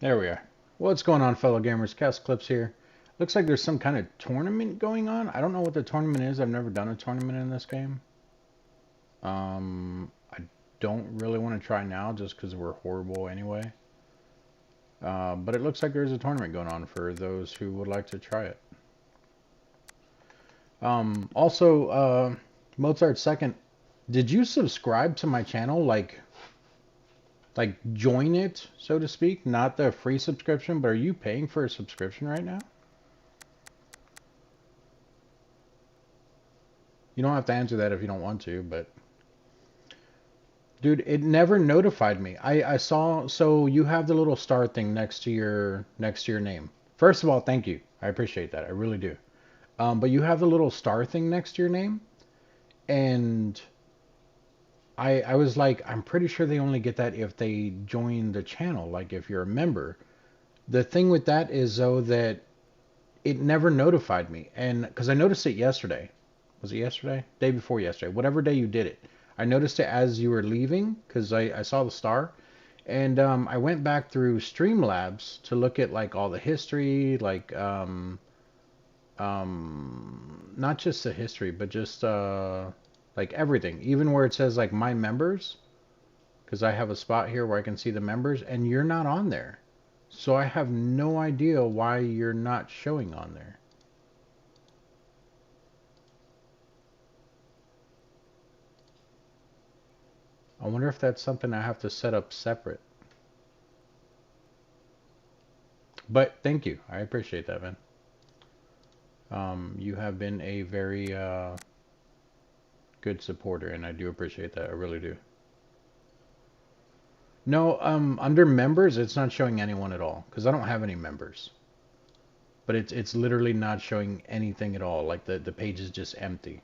There we are. What's going on, fellow gamers? Cast Clips here. Looks like there's some kind of tournament going on. I don't know what the tournament is. I've never done a tournament in this game. I don't really want to try now just because we're horrible anyway. But it looks like there's a tournament going on for those who would like to try it. Also, Mozart Second, did you subscribe to my channel? Like join it, so to speak? Not the free subscription, but are you paying for a subscription right now? You don't have to answer that if you don't want to, but dude, it never notified me. I saw, so you have the little star thing next to your name. First of all, thank you. I appreciate that. I really do. But you have the little star thing next to your name, and I was like, I'm pretty sure they only get that if they join the channel, like if you're a member. The thing with that is though that it never notified me, and because I noticed it yesterday. Was it yesterday? Day before yesterday, whatever day you did it. I noticed it as you were leaving because I saw the star. And I went back through Streamlabs to look at like all the history, like not just the history, but just like everything, even where it says like my members, because I have a spot here where I can see the members, and you're not on there. So I have no idea why you're not showing on there. I wonder if that's something I have to set up separate. But thank you. I appreciate that, man. You have been a very good supporter, and I do appreciate that. I really do. No, under members, it's not showing anyone at all because I don't have any members. But it's literally not showing anything at all. Like the page is just empty.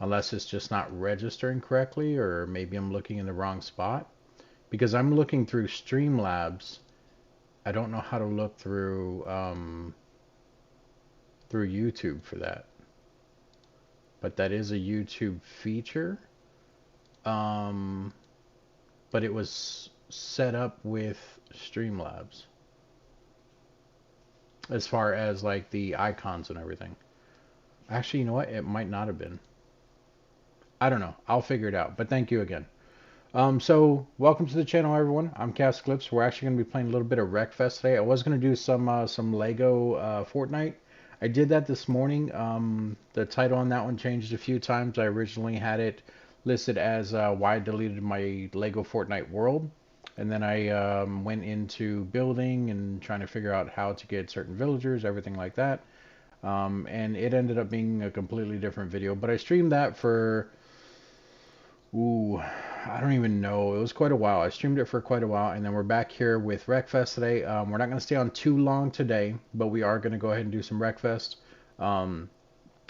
Unless it's just not registering correctly, or maybe I'm looking in the wrong spot. Because I'm looking through Streamlabs. I don't know how to look through YouTube for that. But that is a YouTube feature. Um, but it was set up with Streamlabs as far as like the icons and everything. Actually, you know what? It might not have been. I don't know. I'll figure it out. But thank you again. So welcome to the channel, everyone. I'm Cast Clips. We're actually going to be playing a little bit of Wreckfest today. I was going to do some Lego Fortnite. I did that this morning. The title on that one changed a few times. I originally had it listed as why I deleted my Lego Fortnite world, and then I went into building and trying to figure out how to get certain villagers, everything like that. And it ended up being a completely different video. But I streamed that for ooh, I don't even know. It was quite a while. I streamed it for quite a while, and then we're back here with Wreckfest today. We're not going to stay on too long today, but we are going to go ahead and do some Wreckfest. Um,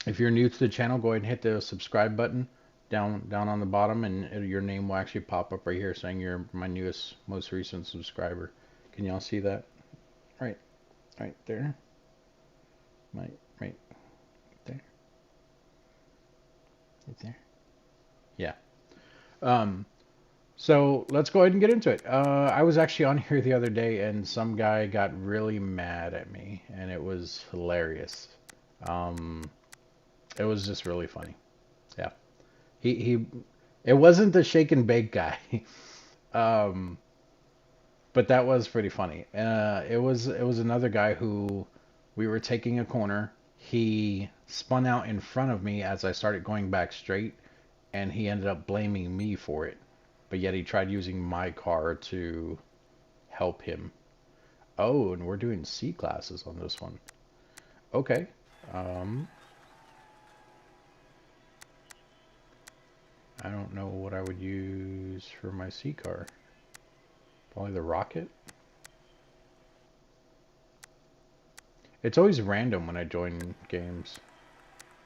if you're new to the channel, go ahead and hit the subscribe button down on the bottom, and your name will actually pop up right here saying you're my newest, most recent subscriber. Can y'all see that? Right, right there. Right there. Right there. Yeah. Um, So let's go ahead and get into it. I was actually on here the other day, and some guy got really mad at me, and it was hilarious. Um, it was just really funny. Yeah, he it wasn't the shake and bake guy, um, but that was pretty funny. It was another guy who we were taking a corner. He spun out in front of me as I started going back straight, and he ended up blaming me for it. But yet he tried using my car to help him. Oh, and we're doing C classes on this one. Okay. Um, I don't know what I would use for my C car. Probably the rocket. It's always random when I join games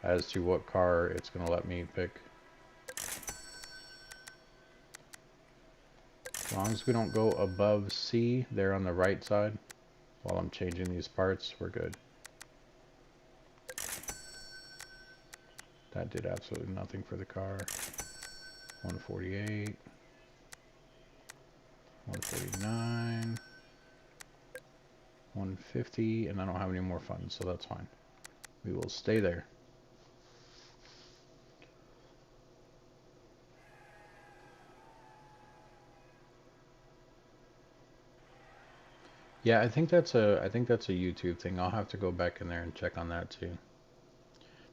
as to what car it's going to let me pick. As long as we don't go above C there on the right side while I'm changing these parts, we're good. That did absolutely nothing for the car. 148. 149. 150, and I don't have any more funds, so that's fine. We will stay there. Yeah, I think that's a YouTube thing. I'll have to go back in there and check on that too.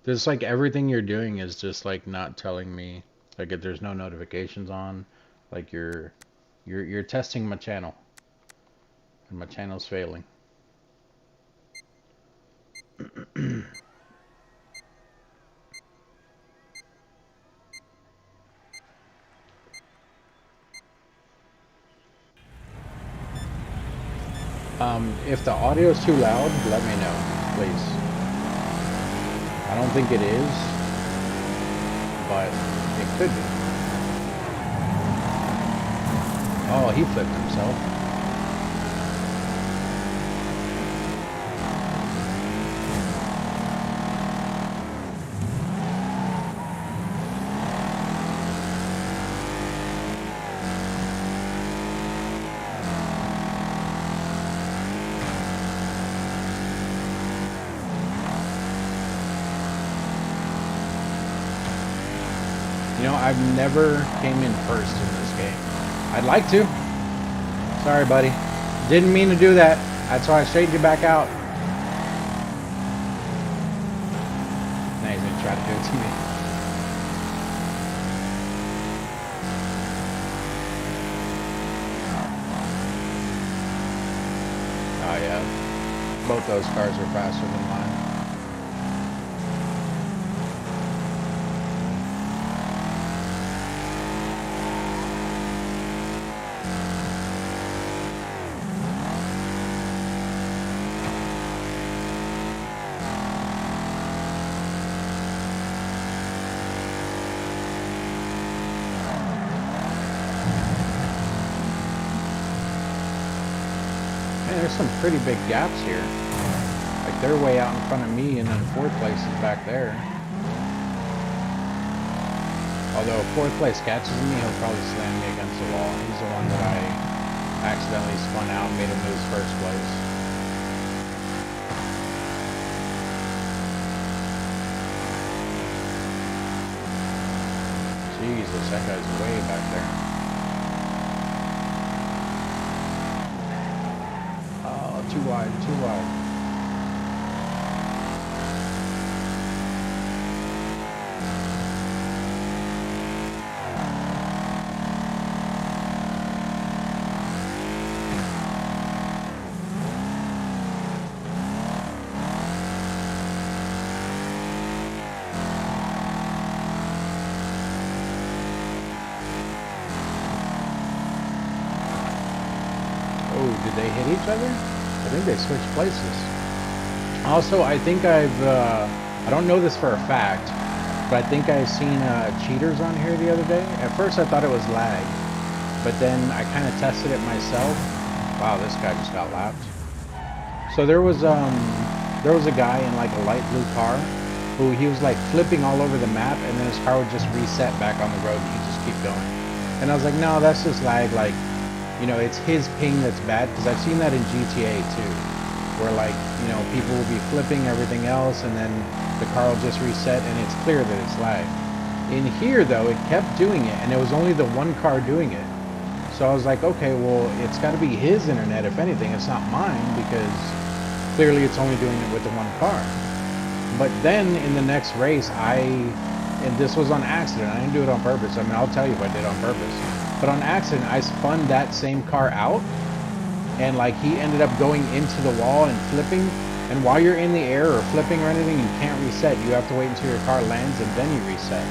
There's like everything you're doing is just like not telling me, like if there's no notifications on, like you're testing my channel, and my channel's failing. If the audio is too loud, let me know, please. I don't think it is, but it could be. Oh, he flipped himself. You know, I've never came in first in this game. I'd like to. Sorry, buddy. Didn't mean to do that. That's why I straightened you back out. Now he's gonna try to do it to me. Oh yeah. Both those cars are faster than mine. Man, there's some pretty big gaps here. Like they're way out in front of me, and then fourth place is back there. Although if fourth place catches me, he'll probably slam me against the wall. He's the one that I accidentally spun out and made him lose first place. Jesus, that guy's way back there. Oh, too wide, too wide. Oh, did they hit each other? I think they switched places. Also, I think I don't know this for a fact, but I think I've seen cheaters on here the other day. At first I thought it was lag, but then I kind of tested it myself. Wow, this guy just got lapped. So there was a guy in like a light blue car who he was like flipping all over the map, and then his car would just reset back on the road and he'd just keep going. And I was like, no, that's just lag, like, you know, it's his ping that's bad, because I've seen that in GTA too, where like, you know, people will be flipping everything else and then the car will just reset and it's clear that it's lag. In here though, it kept doing it, and it was only the one car doing it. So I was like, okay, well, it's got to be his internet if anything, it's not mine, because clearly it's only doing it with the one car. But then in the next race, and this was on accident, I didn't do it on purpose. I mean, I'll tell you if I did on purpose. But on accident, I spun that same car out, and like he ended up going into the wall and flipping. And while you're in the air or flipping or anything, you can't reset. You have to wait until your car lands and then you reset.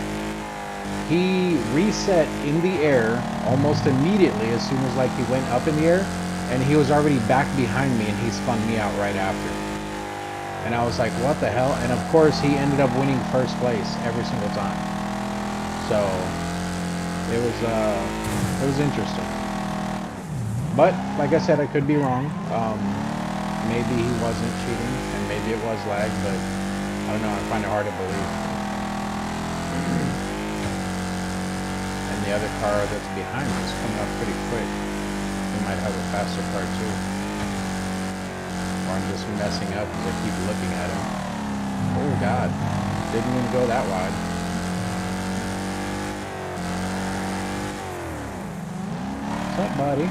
He reset in the air almost immediately as soon as like he went up in the air, and he was already back behind me and he spun me out right after. And I was like, what the hell? And of course he ended up winning first place every single time. So it was interesting. But like I said, I could be wrong. Maybe he wasn't cheating and maybe it was lag, but I don't know, I find it hard to believe. And the other car that's behind me is coming up pretty quick. He might have a faster car too. Or I'm just messing up because I keep looking at him. Oh God, didn't even go that wide. What's up, buddy?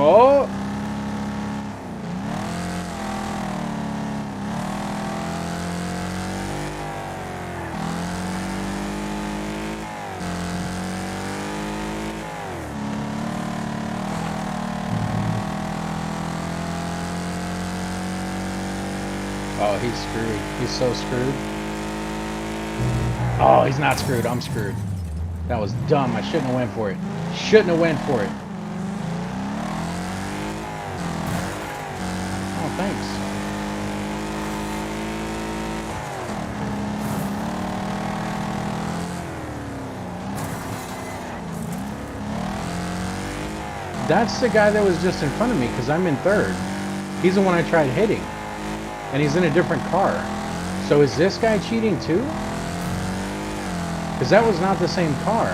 Oh! Oh, he's screwed. He's so screwed. Oh, he's not screwed. I'm screwed. That was dumb. I shouldn't have went for it. Shouldn't have went for it. Oh, thanks. That's the guy that was just in front of me because I'm in third. He's the one I tried hitting. And he's in a different car. So is this guy cheating too? Because that was not the same car.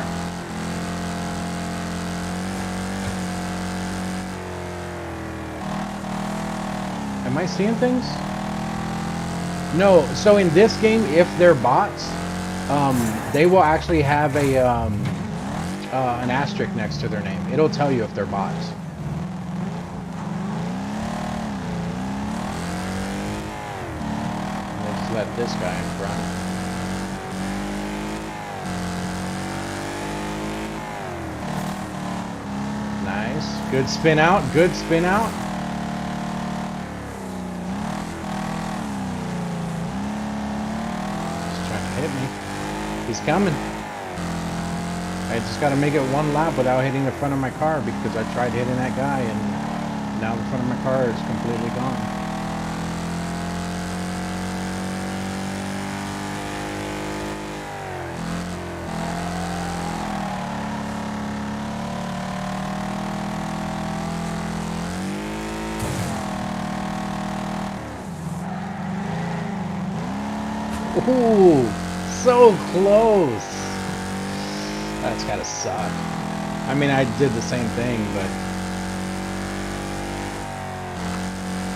Am I seeing things? No, so in this game, if they're bots, they will actually have a an asterisk next to their name. It'll tell you if they're bots. Let's let this guy in front. Nice. Good spin out. Good spin out. He's trying to hit me. He's coming. I just got to make it one lap without hitting the front of my car because I tried hitting that guy and now the front of my car is completely gone. Ooh, so close. That's gotta suck. I mean, I did the same thing, but...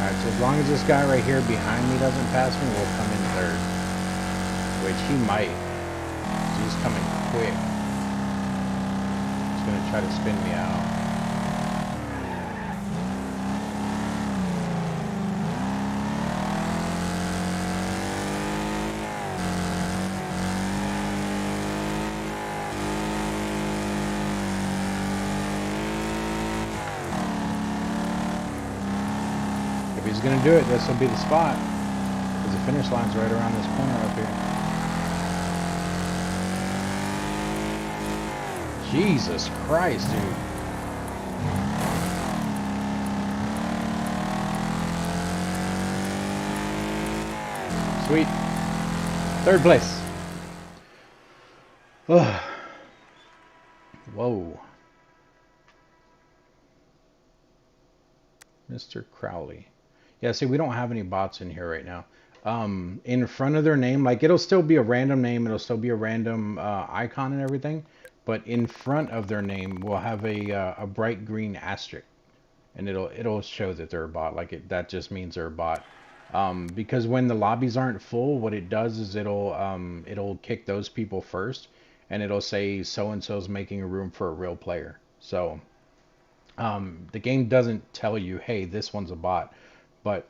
Alright, so as long as this guy right here behind me doesn't pass me, we'll come in third. Which he might. He's coming quick. He's gonna try to spin me out. If he's gonna do it, this will be the spot. Because the finish line's right around this corner up here. Jesus Christ, dude. Sweet. Third place. Ugh. Whoa. Mr. Crowley. Yeah, see, we don't have any bots in here right now. In front of their name, like, it'll still be a random name. It'll still be a random icon and everything. But in front of their name, we'll have a bright green asterisk. And it'll show that they're a bot. Like, that just means they're a bot. Because when the lobbies aren't full, what it does is it'll kick those people first. And it'll say so-and-so's making a room for a real player. So... the game doesn't tell you, hey, this one's a bot, but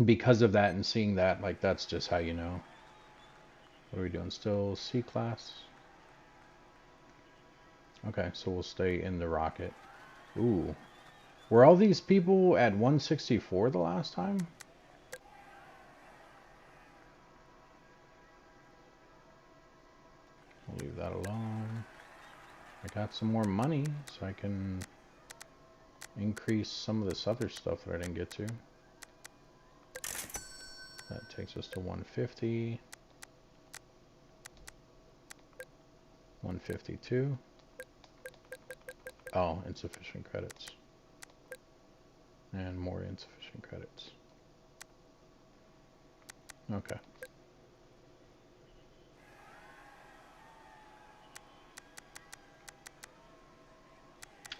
because of that and seeing that, like, that's just how you know. What are we doing? Still C class? Okay, so we'll stay in the rocket. Ooh. Were all these people at 164 the last time? We'll leave that alone. I got some more money, so I can... increase some of this other stuff that I didn't get to. That takes us to 150. 152. Oh, insufficient credits. And more insufficient credits. Okay.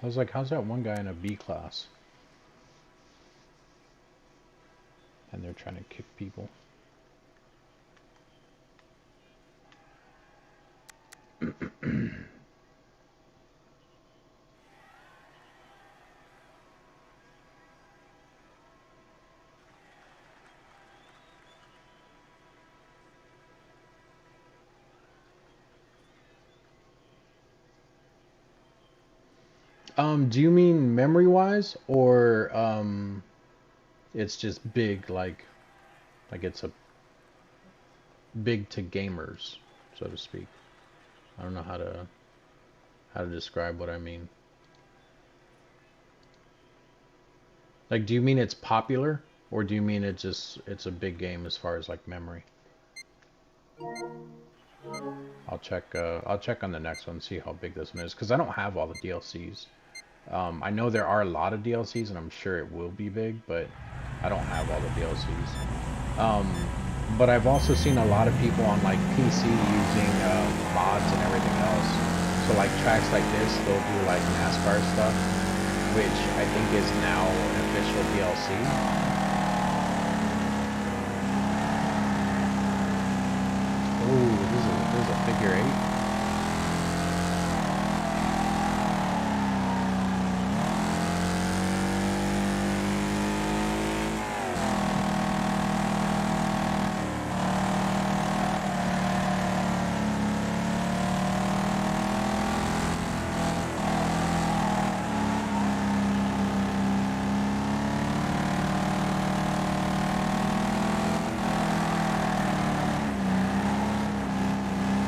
I was like, how's that one guy in a B class? And they're trying to kick people. Do you mean memory-wise, or it's just big, like it's a big to gamers, so to speak? I don't know how to describe what I mean. Like, do you mean it's popular, or do you mean it's a big game as far as like memory? I'll check on the next one, see how big this one is, because I don't have all the DLCs. I know there are a lot of DLCs, and I'm sure it will be big, but I don't have all the DLCs. But I've also seen a lot of people on like PC using mods and everything else. So like tracks like this, they'll do like NASCAR stuff, which I think is now an official DLC. Ooh, this is a figure eight.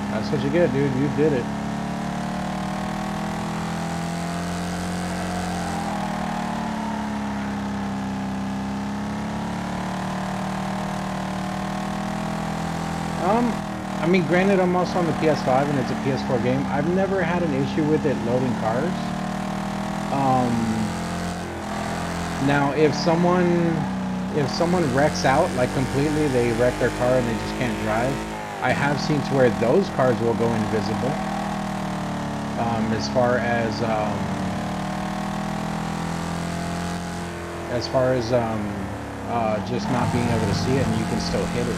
That's what you get, dude. You did it. I mean, granted, I'm also on the PS5 and it's a PS4 game. I've never had an issue with it loading cars. Now, if someone wrecks out, like completely, they wreck their car and they just can't drive, I have seen to where those cars will go invisible. As far as just not being able to see it, and you can still hit it.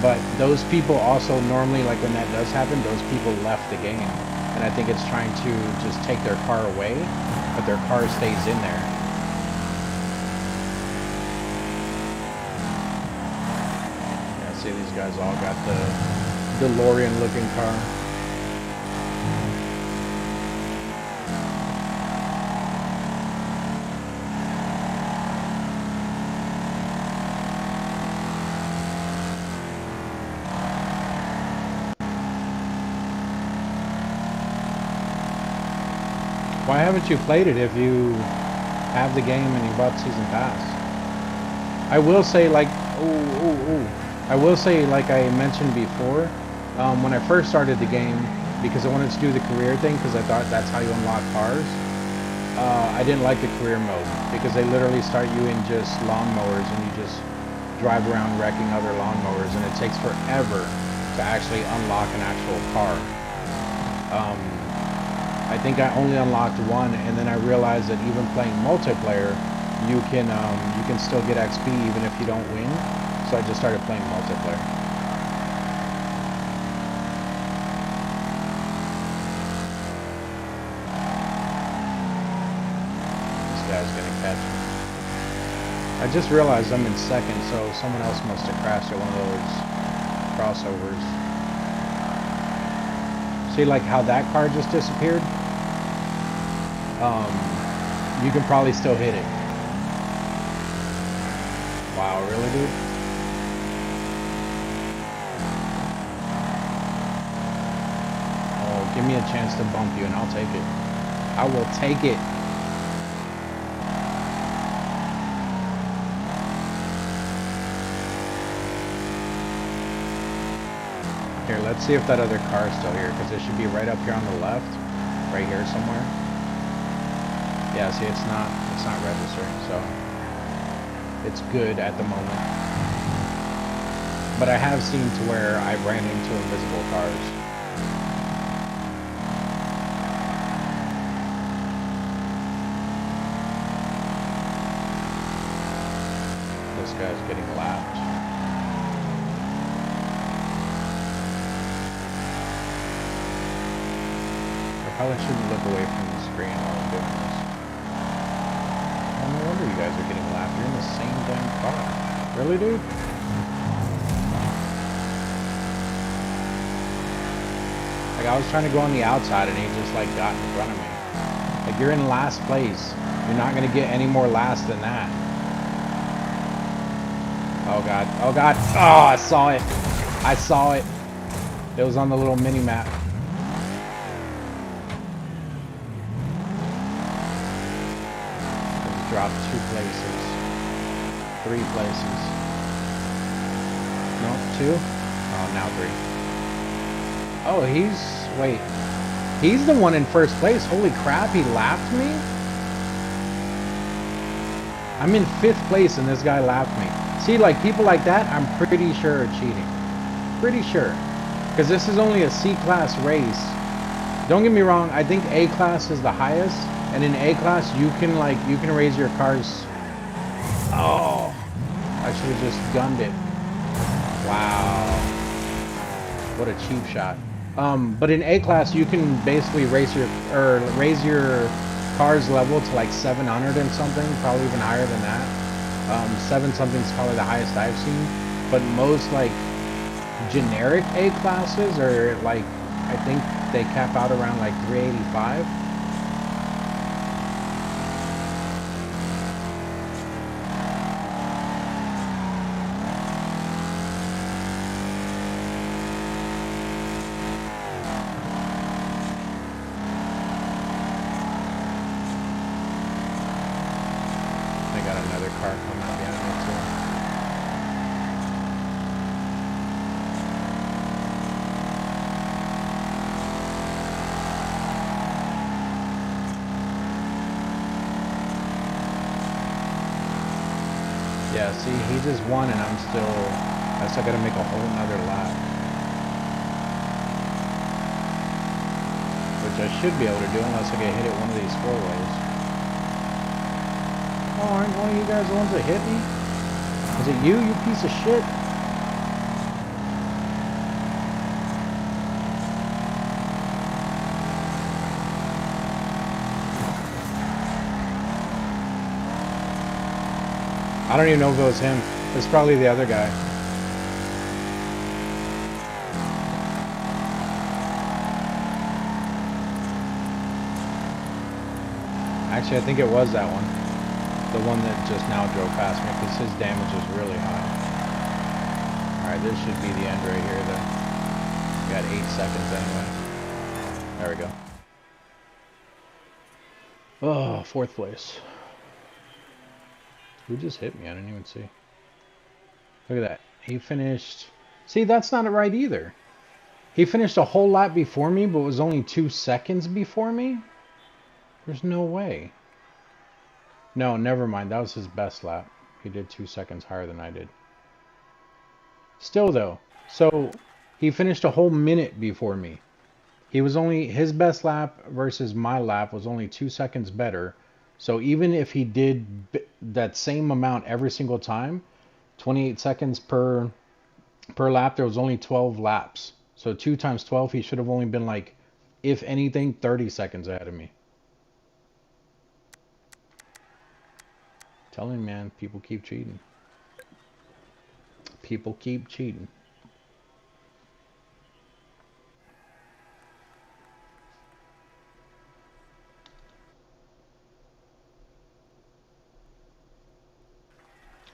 But those people also normally, like when that does happen, those people left the game, and I think it's trying to just take their car away, but their car stays in there. Yeah, see, these guys all got the DeLorean-looking car. Why haven't you played it if you have the game and you bought Season Pass? I will say, like, I will say, like I mentioned before, when I first started the game, because I wanted to do the career thing, because I thought that's how you unlock cars, I didn't like the career mode, because they literally start you in just lawnmowers, and you just drive around wrecking other lawnmowers, and it takes forever to actually unlock an actual car. I think I only unlocked one, and then I realized that even playing multiplayer, you can still get XP even if you don't win. So I just started playing multiplayer. This guy's gonna catch me. I just realized I'm in second, so someone else must have crashed at one of those crossovers. See, like how that car just disappeared? You can probably still hit it. Wow, really, dude? Oh, give me a chance to bump you and I'll take it. I will take it. Here, let's see if that other car is still here, because it should be right up here on the left. Right here somewhere. Yeah, see, it's not registering, so it's good at the moment. But I have seen to where I ran into invisible cars. This guy's getting lapped. I probably shouldn't look away from the screen while I'm doing this. Oh, no wonder you guys are getting lapped. You're in the same damn car. Really, dude? Like, I was trying to go on the outside and he just, like, got in front of me. Like, you're in last place. You're not going to get any more last than that. Oh, God. Oh, God. Oh, I saw it. I saw it. It was on the little mini-map. Dropped 2 places. 3 places. No, 2? Oh, now 3. Oh, wait. He's the one in first place. Holy crap, he lapped me? I'm in 5th place and this guy lapped me. See, like, people like that, I'm pretty sure are cheating. Pretty sure. Because this is only a C-class race. Don't get me wrong, I think A-class is the highest. And in A-class, you can raise your cars. Oh, I should have just gunned it. Wow. What a cheap shot. But in A-class, you can basically raise your car's level to like 700 and something, probably even higher than that. 7 something is probably the highest I've seen. But most like generic A-classes are like, I think they cap out around like 385. Yeah, see, he just won and I still gotta make a whole nother lap. Which I should be able to do unless I get hit at one of these 4-ways. Oh, aren't one of you guys the ones that hit me? Is it you, you piece of shit? I don't even know if it was him. It's probably the other guy. Actually, I think it was that one. The one that just now drove past me, because his damage is really high. Alright, this should be the end right here, though. We got 8 seconds anyway. There we go. Oh, 4th place. Who just hit me? I didn't even see. Look at that. He finished... See, that's not right either. He finished a whole lap before me, but was only 2 seconds before me? There's no way. No, never mind. That was his best lap. He did 2 seconds higher than I did. Still, though. So, he finished a whole minute before me. He was only... His best lap versus my lap was only 2 seconds better. So even if he did that same amount every single time, 28 seconds per lap, there was only 12 laps. So 2 times 12, he should have only been like, if anything, 30 seconds ahead of me. Tell him, man, people keep cheating. People keep cheating.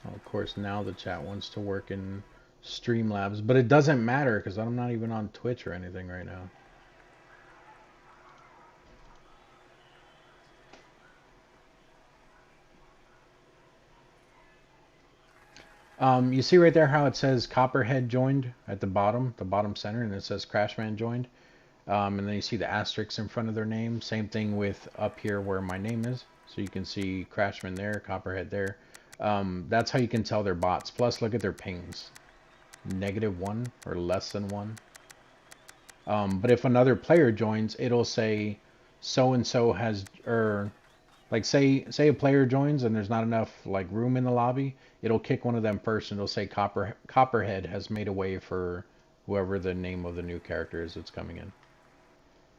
Well, of course, now the chat wants to work in Streamlabs, but it doesn't matter because I'm not even on Twitch or anything right now. You see right there how it says Copperhead joined at the bottom center, and it says Crashman joined. And then you see the asterisks in front of their name. Same thing with up here where my name is. So you can see Crashman there, Copperhead there. That's how you can tell they're bots. Plus, look at their pings. -1 or less than 1. But if another player joins, it'll say so and so has, or like say a player joins and there's not enough like room in the lobby, it'll kick one of them first and it'll say Copperhead has made a way for whoever the name of the new character is that's coming in.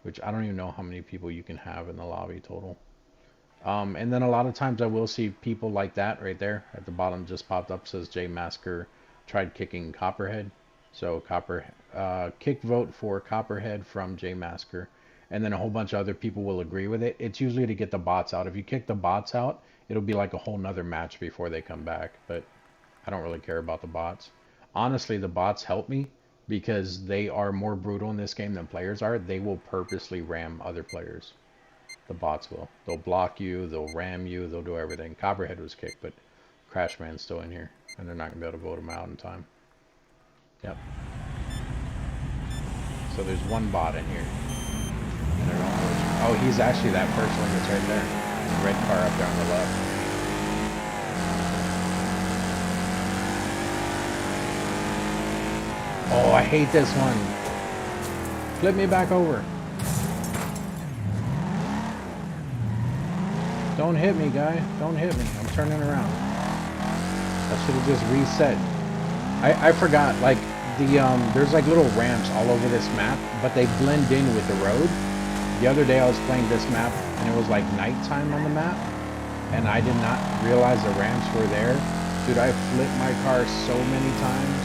Which I don't even know how many people you can have in the lobby total. And then a lot of times I will see people like that right there at the bottom just popped up, says J Masker tried kicking Copperhead. So kick vote for Copperhead from J Masker. And then a whole bunch of other people will agree with it. It's usually to get the bots out. If you kick the bots out, it'll be like a whole nother match before they come back. But I don't really care about the bots. Honestly, the bots help me because they are more brutal in this game than players are. They will purposely ram other players. The bots will. They'll block you, they'll ram you, they'll do everything. Copperhead was kicked, but Crashman's still in here. And they're not going to be able to vote him out in time. Yep. So there's one bot in here. And I don't know which. Oh, he's actually that first one that's right there. The red car up there on the left. Oh, I hate this one. Flip me back over. Don't hit me, guy. Don't hit me. I'm turning around. I should have just reset. I forgot, like, there's like little ramps all over this map, but they blend in with the road. The other day I was playing this map, and it was like nighttime on the map, and I did not realize the ramps were there. Dude, I flipped my car so many times,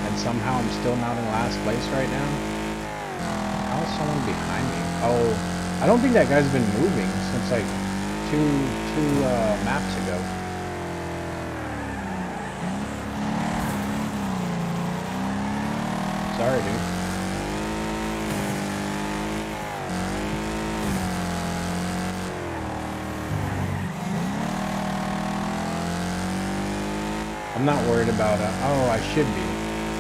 and somehow I'm still not in last place right now. How is someone behind me? Oh, I don't think that guy's been moving since like two maps ago. Sorry, dude. I'm not worried about it. Oh, I should be.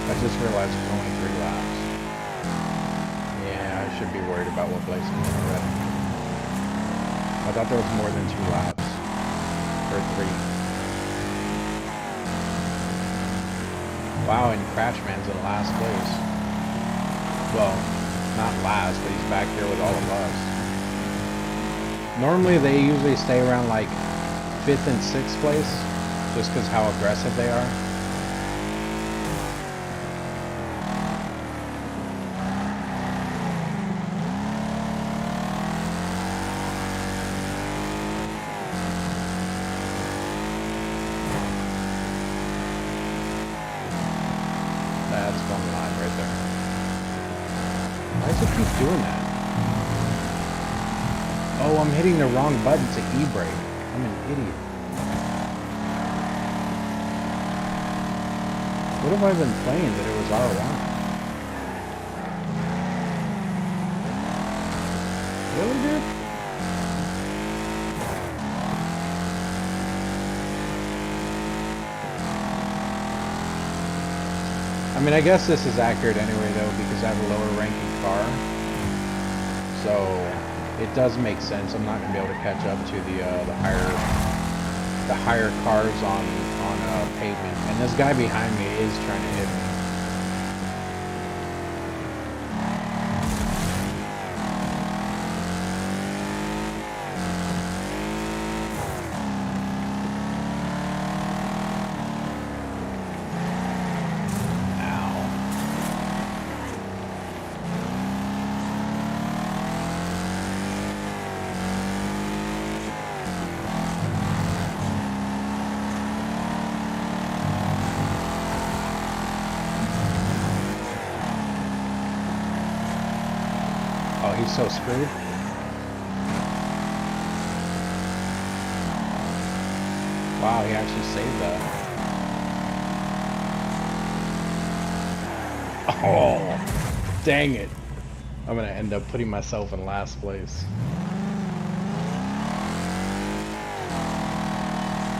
I just realized it's only 3 laps. Yeah, I should be worried about what place I'm in already. I thought there was more than 2 laps. Or 3. Wow, and Crashman's in last place. Well, not last, but he's back here with all of us. Normally they usually stay around like 5th and 6th place, just because how aggressive they are. That's going live right there. Why does it keep doing that? Oh, I'm hitting the wrong button to e-brake. I'm an idiot. What have I been playing that it was R1? Really, dude? I mean, I guess this is accurate anyway, though, because I have a lower ranking car. So it does make sense. I'm not going to be able to catch up to the higher cars on pavement. And this guy behind me is trying to hit me. Oh, he's so screwed. Wow, he actually saved that. Oh, dang it. I'm going to end up putting myself in last place.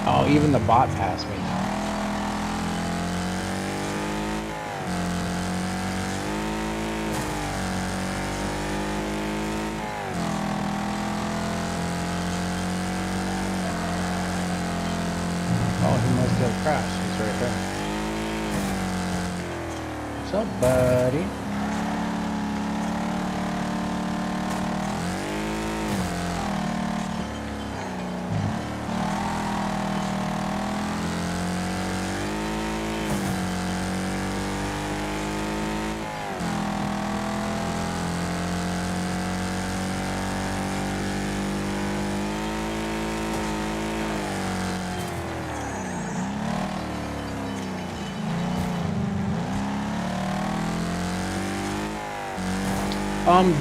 Oh, even the bot passed me now. Oh, he must have crashed. He's right there. What's up, buddy?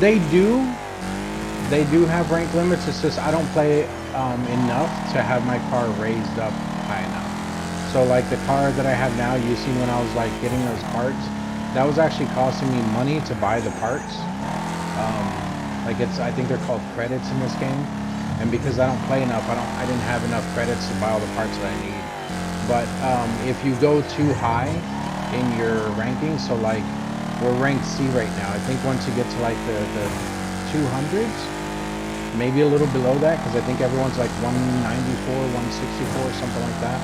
They do have rank limits. It's just I don't play enough to have my car raised up high enough. So like the car that I have now, you see when I was like getting those parts, that was actually costing me money to buy the parts. I think they're called credits in this game, and because I don't play enough, I didn't have enough credits to buy all the parts that I need. But if you go too high in your ranking, so like we're ranked C right now. I think once you get to like the 200s, maybe a little below that, because I think everyone's like 194, 164, something like that.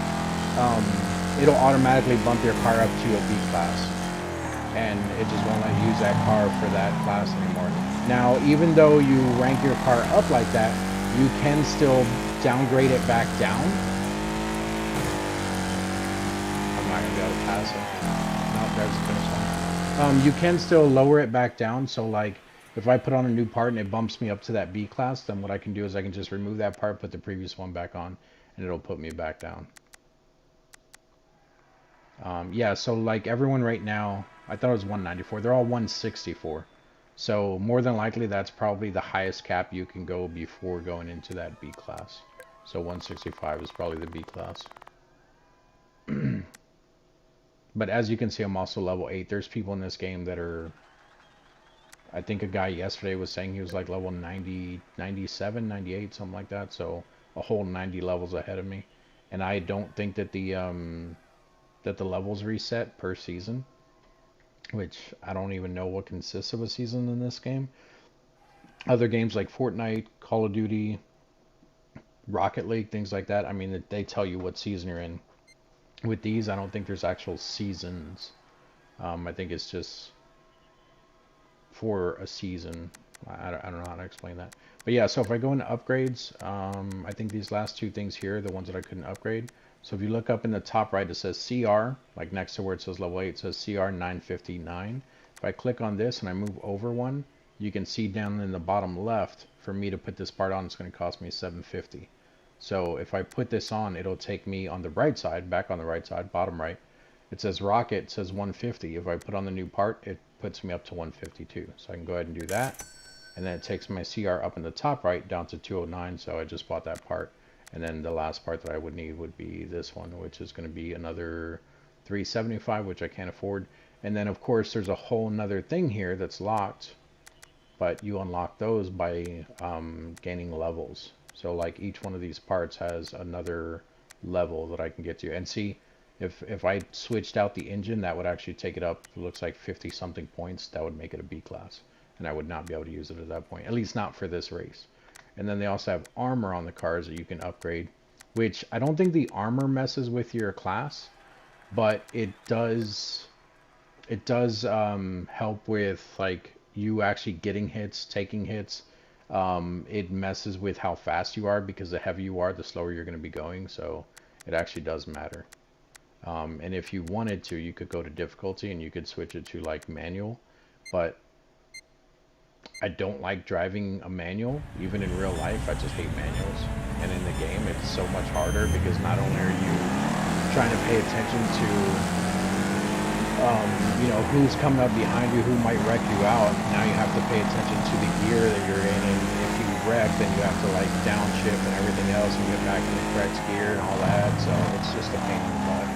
It'll automatically bump your car up to a B class, and it just won't let you use that car for that class anymore. Now, even though you rank your car up like that, you can still downgrade it back down. I'm not gonna be able to pass it. No, there's the finish line. You can still lower it back down. So like if I put on a new part and it bumps me up to that B class, then what I can do is I can just remove that part, put the previous one back on, and it'll put me back down. Yeah, so like everyone right now, I thought it was 194. They're all 164. So more than likely that's probably the highest cap you can go before going into that B class. So 165 is probably the B class. But as you can see, I'm also level 8. There's people in this game that are... I think a guy yesterday was saying he was like level 90, 97, 98, something like that. So a whole 90 levels ahead of me. And I don't think that the levels reset per season, which I don't even know what consists of a season in this game. Other games like Fortnite, Call of Duty, Rocket League, things like that, I mean, they tell you what season you're in. With these, I don't think there's actual seasons. I think it's just for a season. I don't know how to explain that. But yeah, so if I go into upgrades, I think these last two things here, the ones that I couldn't upgrade. So if you look up in the top right, it says CR, like next to where it says level 8, it says CR 959. If I click on this and I move over one, you can see down in the bottom left, for me to put this part on, it's going to cost me $750. So if I put this on, it'll take me on the right side, back on the right side, bottom right. It says rocket, it says 150. If I put on the new part, it puts me up to 152. So I can go ahead and do that. And then it takes my CR up in the top right down to 209. So I just bought that part. And then the last part that I would need would be this one, which is going to be another 375, which I can't afford. And then of course there's a whole nother thing here that's locked, but you unlock those by gaining levels. So like each one of these parts has another level that I can get to. And see, if I switched out the engine, that would actually take it up, it looks like 50 something points. That would make it a B class. And I would not be able to use it at that point, at least not for this race. And then they also have armor on the cars that you can upgrade, which I don't think the armor messes with your class, but it does help with like you actually getting hits, taking hits. It messes with how fast you are, because the heavier you are, the slower you're going to be going. So it actually does matter. And if you wanted to, you could go to difficulty and you could switch it to like manual, but I don't like driving a manual, even in real life. I just hate manuals. And in the game, it's so much harder, because not only are you trying to pay attention to, you know, who's coming up behind you, who might wreck you out. Now you have to pay attention to the gear that you're in, and if you wreck, then you have to like downshift and everything else and get back in the correct gear and all that. So it's just a pain in the butt.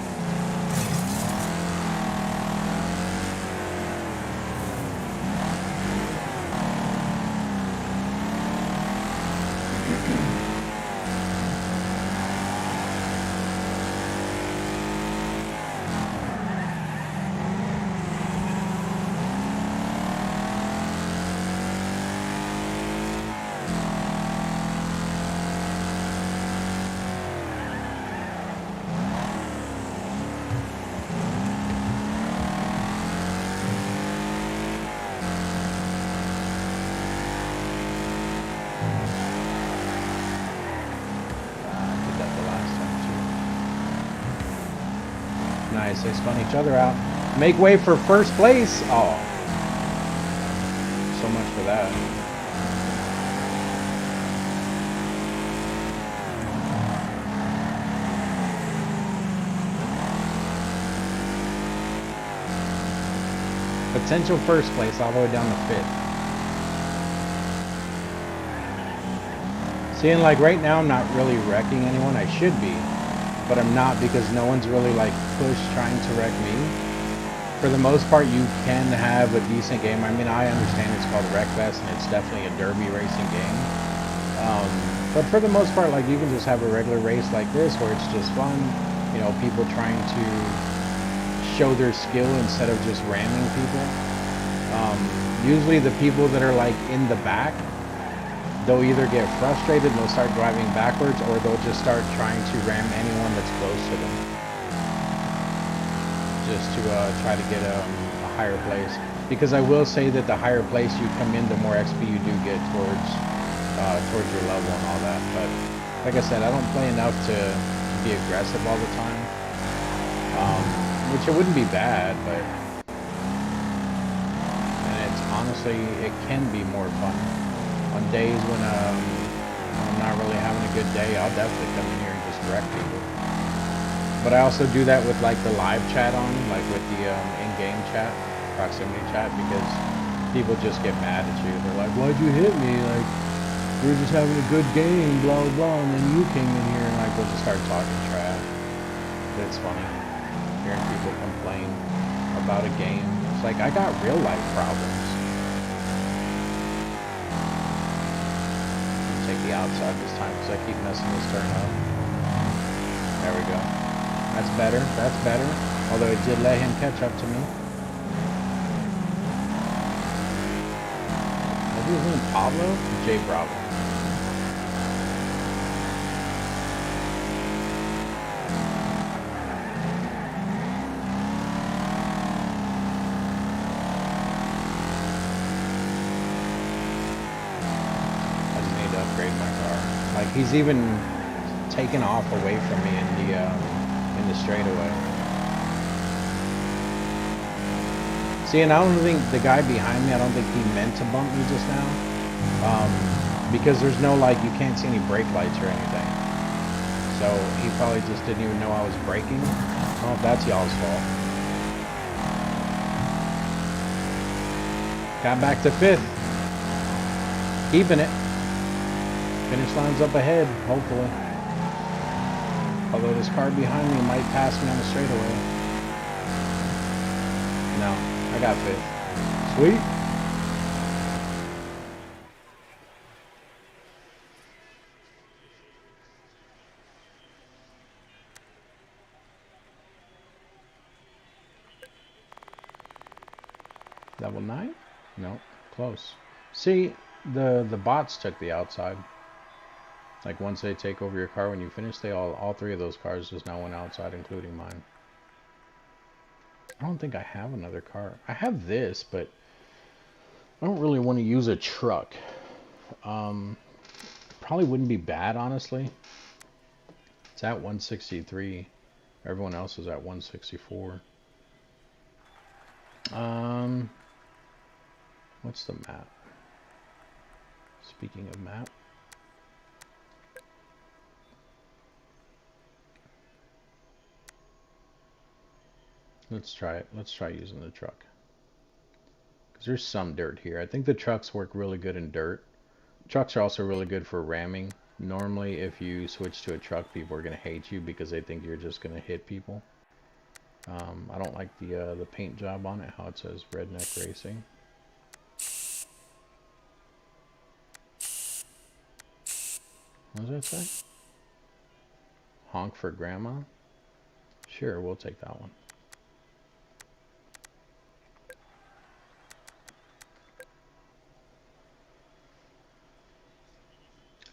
nice. They spun each other out. Make way for first place. Oh. So much for that. Potential first place all the way down to 5th. Seeing like right now I'm not really wrecking anyone. I should be, but I'm not because no one's really like pushed trying to wreck me. For the most part, you can have a decent game. I mean, I understand it's called Wreckfest and it's definitely a derby racing game. But for the most part, like you can just have a regular race like this where it's just fun. You know, people trying to show their skill instead of just ramming people. Usually the people that are like in the back, they'll either get frustrated and they'll start driving backwards, or they'll just start trying to ram anyone that's close to them, just to try to get a higher place. Because I will say that the higher place you come in, the more XP you do get towards your level and all that. But like I said, I don't play enough to be aggressive all the time, which it wouldn't be bad, but and it's honestly, it can be more fun. On days when I'm not really having a good day, I'll definitely come in here and just wreck people. But I also do that with like the live chat on, like with the in-game chat, proximity chat, because people just get mad at you. They're like, why'd you hit me? Like, we were just having a good game, blah, blah, and then you came in here and like we'll just start talking trash. It's funny, hearing people complain about a game. It's like, I got real life problems. Take the outside this time because I keep messing this turn up. There we go. That's better. That's better. Although it did let him catch up to me. Maybe his name Pablo? J Bravo. He's even taken off away from me in the straightaway. See, and I don't think the guy behind me, I don't think he meant to bump me just now, because there's no, like, you can't see any brake lights or anything. So he probably just didn't even know I was braking. I don't know if that's y'all's fault. Got back to 5th. Keeping it. Finish line's up ahead, hopefully. Although this car behind me might pass me on the straightaway. No, I got 5th. Sweet. Level 9? No, close. See, the bots took the outside. Like once they take over your car when you finish, they all 3 of those cars just now went outside, including mine. I don't think I have another car. I have this, but I don't really want to use a truck. Probably wouldn't be bad, honestly. It's at 163. Everyone else is at 164. What's the map? Speaking of map. Let's try it. Let's try using the truck. Because there's some dirt here. I think the trucks work really good in dirt. Trucks are also really good for ramming. Normally, if you switch to a truck, people are going to hate you because they think you're just going to hit people. I don't like the paint job on it, how it says Redneck Racing. What does that say? Honk for grandma? Sure, we'll take that one.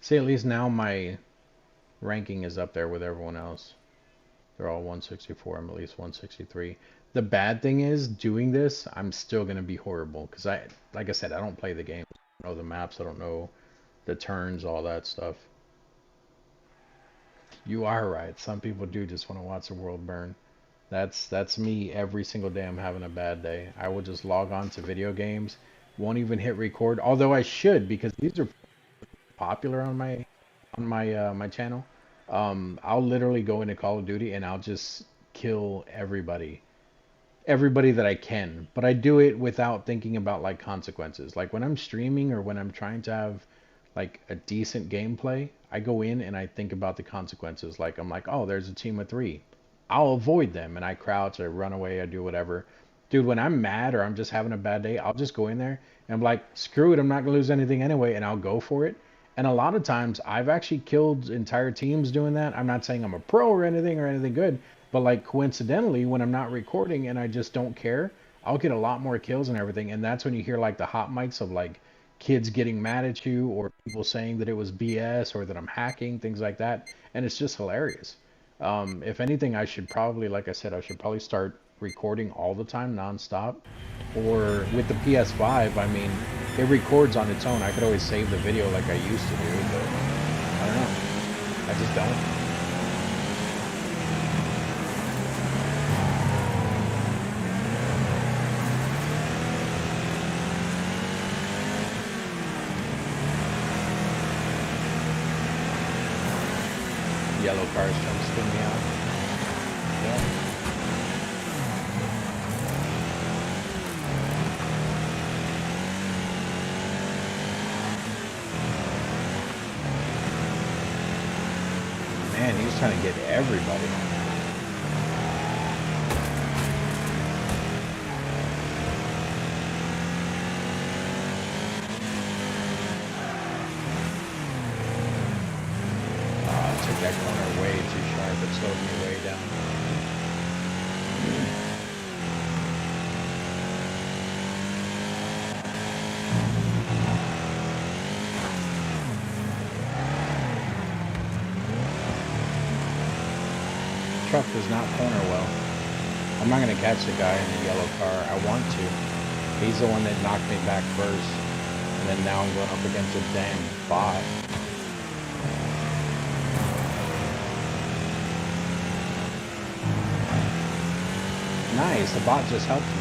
See, at least now my ranking is up there with everyone else. They're all 164. I'm at least 163. The bad thing is, doing this, I'm still going to be horrible. Because like I said, I don't play the game. I don't know the maps. I don't know the turns, all that stuff. You are right. Some people do just want to watch the world burn. That's me every single day I'm having a bad day. I will just log on to video games, won't even hit record, although I should because these are popular on my channel. I'll literally go into Call of Duty and I'll just kill everybody that I can, but I do it without thinking about like consequences. Like when I'm streaming or when I'm trying to have like a decent gameplay, I go in and I think about the consequences. Like I'm like, oh, there's a team of three. I'll avoid them and I crouch, I run away, I do whatever. Dude, when I'm mad or I'm just having a bad day, I'll just go in there and I'm like, screw it, I'm not gonna lose anything anyway, and I'll go for it. And a lot of times I've actually killed entire teams doing that. I'm not saying I'm a pro or anything good, but like coincidentally, when I'm not recording and I just don't care, I'll get a lot more kills and everything. And that's when you hear like the hot mics of like kids getting mad at you or people saying that it was BS or that I'm hacking, things like that. And it's just hilarious. If anything, I should probably, like I said, I should probably start recording all the time, nonstop. Or with the PS5, I mean, it records on its own. I could always save the video like I used to do, but I don't know. I just don't. Yellow cars trying to spin me out. Yeah. Man, he was trying to get everybody. I took that corner way too sharp. It slowed me way down. Truck does not corner well. I'm not going to catch the guy in the yellow car. I want to. He's the one that knocked me back first. And then now I'm going up against a damn bot. Nice, the bot just helped me.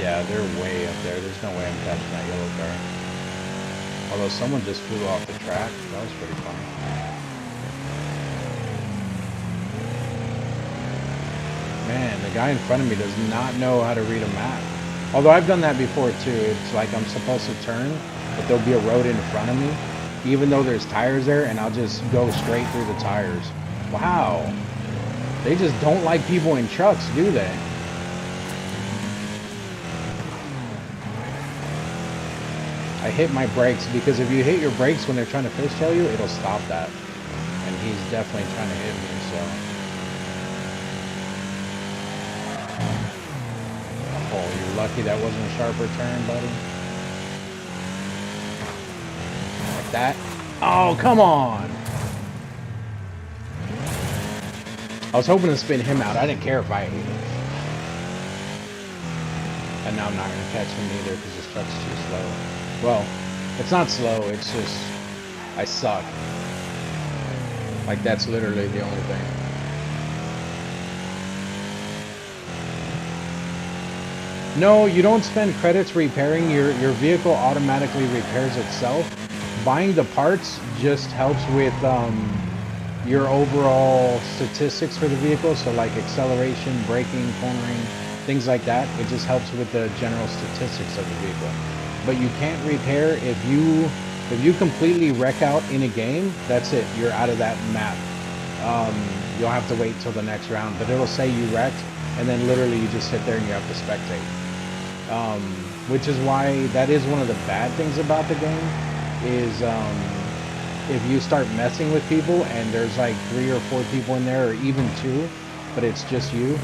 Yeah, they're way up there. There's no way I'm catching that yellow car. Although someone just flew off the track. That was pretty funny. Man, the guy in front of me does not know how to read a map. Although I've done that before too. It's like I'm supposed to turn, but there'll be a road in front of me, even though there's tires there, and I'll just go straight through the tires. Wow. They just don't like people in trucks, do they? I hit my brakes because if you hit your brakes when they're trying to fishtail you, it'll stop that. And he's definitely trying to hit me, so. Oh, you're lucky that wasn't a sharper turn, buddy. Like that. Oh, come on! I was hoping to spin him out. I didn't care if I hit him. And now I'm not going to catch him either because his truck's too slow. Well, it's not slow, it's just, I suck. Like, that's literally the only thing. No, you don't spend credits repairing. Your vehicle automatically repairs itself. Buying the parts just helps with your overall statistics for the vehicle. So like acceleration, braking, cornering, things like that. It just helps with the general statistics of the vehicle. But you can't repair if you completely wreck out in a game. That's it. You're out of that map. You'll have to wait till the next round. But it'll say you wrecked, and then literally you just sit there and you have to spectate. Which is why that is one of the bad things about the game. Is if you start messing with people and there's like 3 or 4 people in there, or even 2, but it's just you,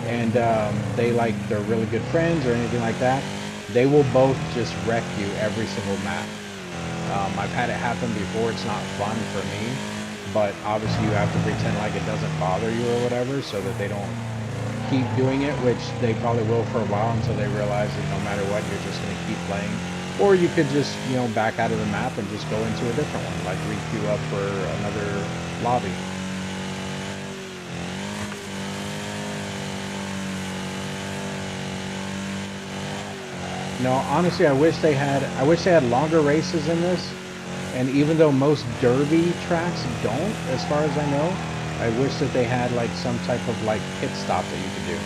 and they're really good friends or anything like that. They will both just wreck you every single map. I've had it happen before. It's not fun for me, but obviously you have to pretend like it doesn't bother you or whatever so that they don't keep doing it, which they probably will for a while until they realize that no matter what, you're just going to keep playing. Or you could just, you know, back out of the map and just go into a different one, like re-queue up for another lobby. No, honestly, I wish they had longer races in this. And even though most derby tracks don't, as far as I know, I wish that they had like some type of like pit stop that you could do.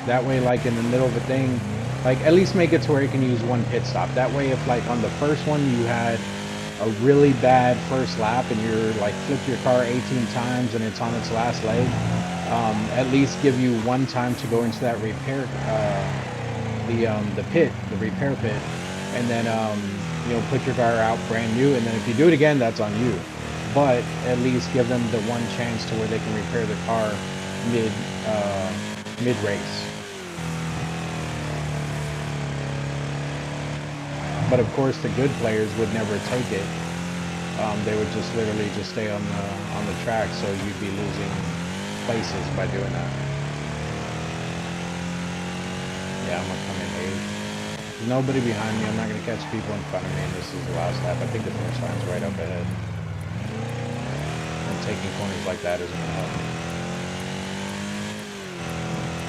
That way, like in the middle of a thing, like at least make it to where you can use one pit stop. That way, if like on the first one you had a really bad first lap and you're like flipped your car 18 times and it's on its last leg, at least give you one time to go into that repair, the repair pit, and then you know, put your car out brand new, and then if you do it again, that's on you. But at least give them the one chance to where they can repair the car mid race. But of course, the good players would never take it. They would just literally just stay on the track, so you'd be losing places by doing that. Yeah, I'm gonna come in 8th. Nobody behind me. I'm not gonna catch people in front of me. And this is the last lap. I think the finish line's right up ahead. And taking corners like that isn't gonna help me.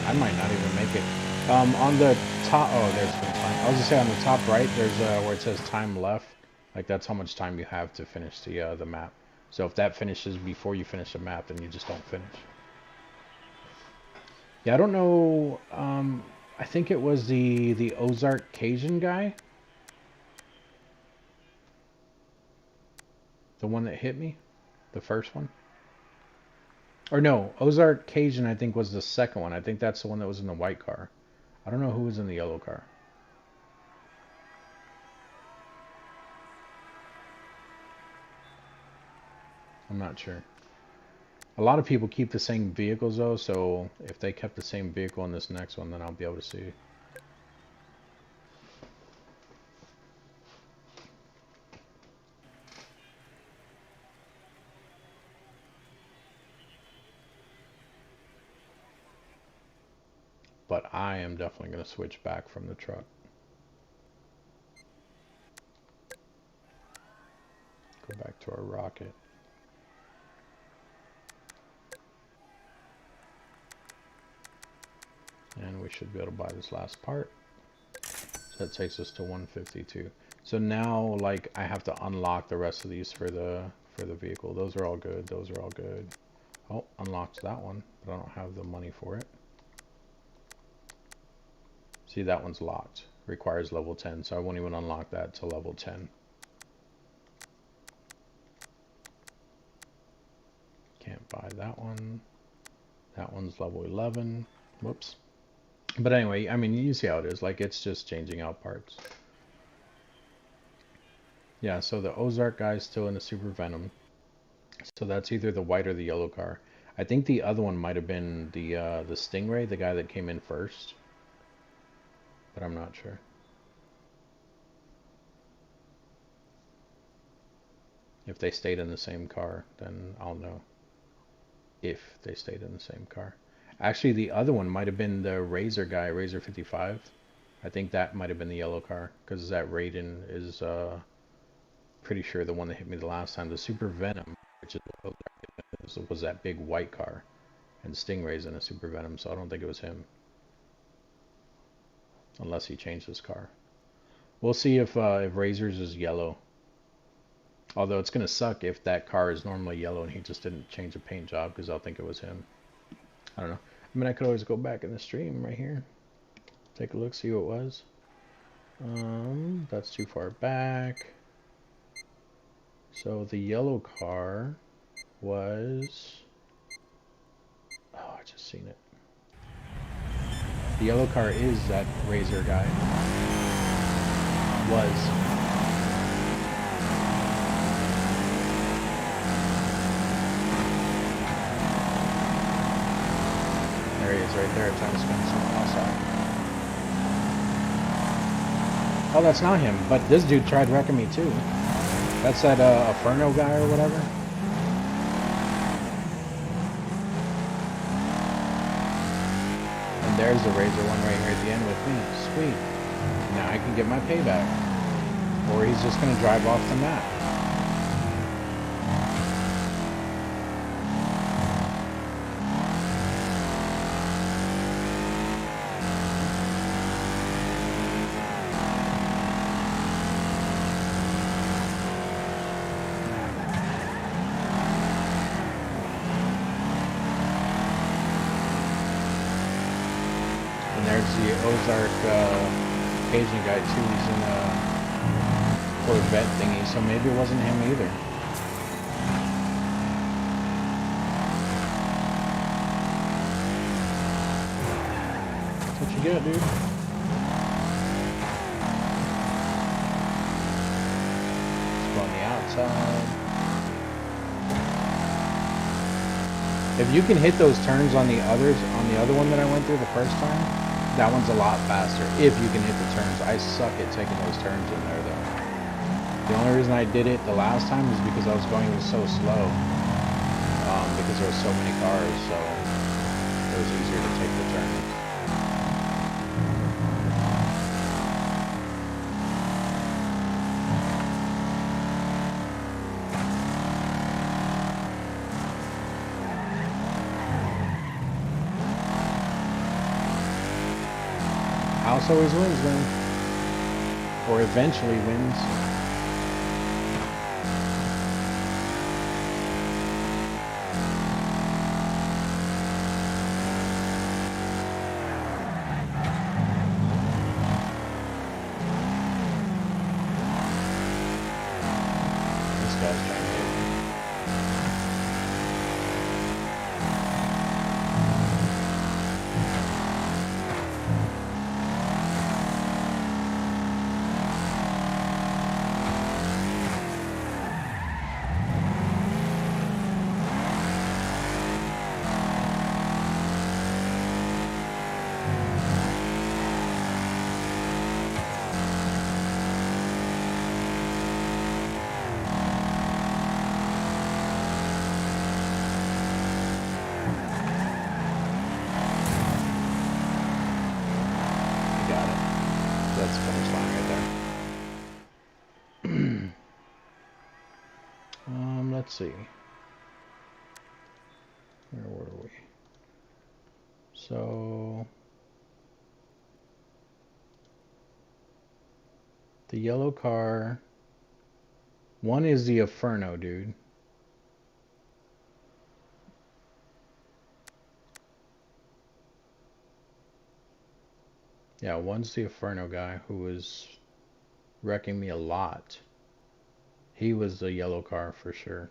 I might not even make it. On the top, oh, there's finish line. I was gonna say on the top right, there's where it says time left. Like that's how much time you have to finish the map. So if that finishes before you finish the map, then you just don't finish. Yeah, I don't know. I think it was the Ozark Cajun guy. The one that hit me, the first one. Or no, Ozark Cajun I think was the second one. I think that's the one that was in the white car. I don't know who was in the yellow car. I'm not sure. A lot of people keep the same vehicles though, so if they kept the same vehicle in this next one, then I'll be able to see. But I am definitely going to switch back from the truck. Go back to our rocket. And we should be able to buy this last part. So that takes us to 152. So now, like, I have to unlock the rest of these for the vehicle. Those are all good. Those are all good. Oh, unlocked that one, but I don't have the money for it. See, that one's locked. Requires level 10, so I won't even unlock that till level 10. Can't buy that one. That one's level 11. Whoops. But anyway, I mean, you see how it is. Like, it's just changing out parts. Yeah, so the Ozark guy's still in the Super Venom. So that's either the white or the yellow car. I think the other one might have been the Stingray, the guy that came in first. But I'm not sure. If they stayed in the same car, then I'll know. If they stayed in the same car. Actually, the other one might have been the Razor guy, Razor 55. I think that might have been the yellow car, because that Raiden is pretty sure the one that hit me the last time. The Super Venom, which was that big white car, and Stingray's in a Super Venom, so I don't think it was him. Unless he changed his car. We'll see if Razor's is yellow. Although it's going to suck if that car is normally yellow and he just didn't change the paint job, because I'll think it was him. I don't know. I mean, I could always go back in the stream right here. Take a look, see who it was. That's too far back. So the yellow car was... Oh, I just seen it. The yellow car is that Razor guy. Was. There he is right there, trying to spin someone else out. Oh, that's not him, but this dude tried wrecking me too. That's that Inferno guy or whatever. And there's the Razor one right here at the end with me. Sweet. Now I can get my payback. Or he's just going to drive off the map. And there's the Ozark Cajun guy too. He's in a Corvette thingy, so maybe it wasn't him either. That's what you get, dude. Let's go on the outside. If you can hit those turns on the other one that I went through the first time, that one's a lot faster. If you can hit the turns. I suck at taking those turns in there though. The only reason I did it the last time is because I was going so slow. Because there were so many cars, so it was easier to take the turns. House always wins then. Or eventually wins. This guy's trying to hit me. That's finish line right there. Let's see. Where were we? So the yellow car. One is the Inferno, dude. Yeah, one's the Inferno guy who was wrecking me a lot. He was the yellow car for sure.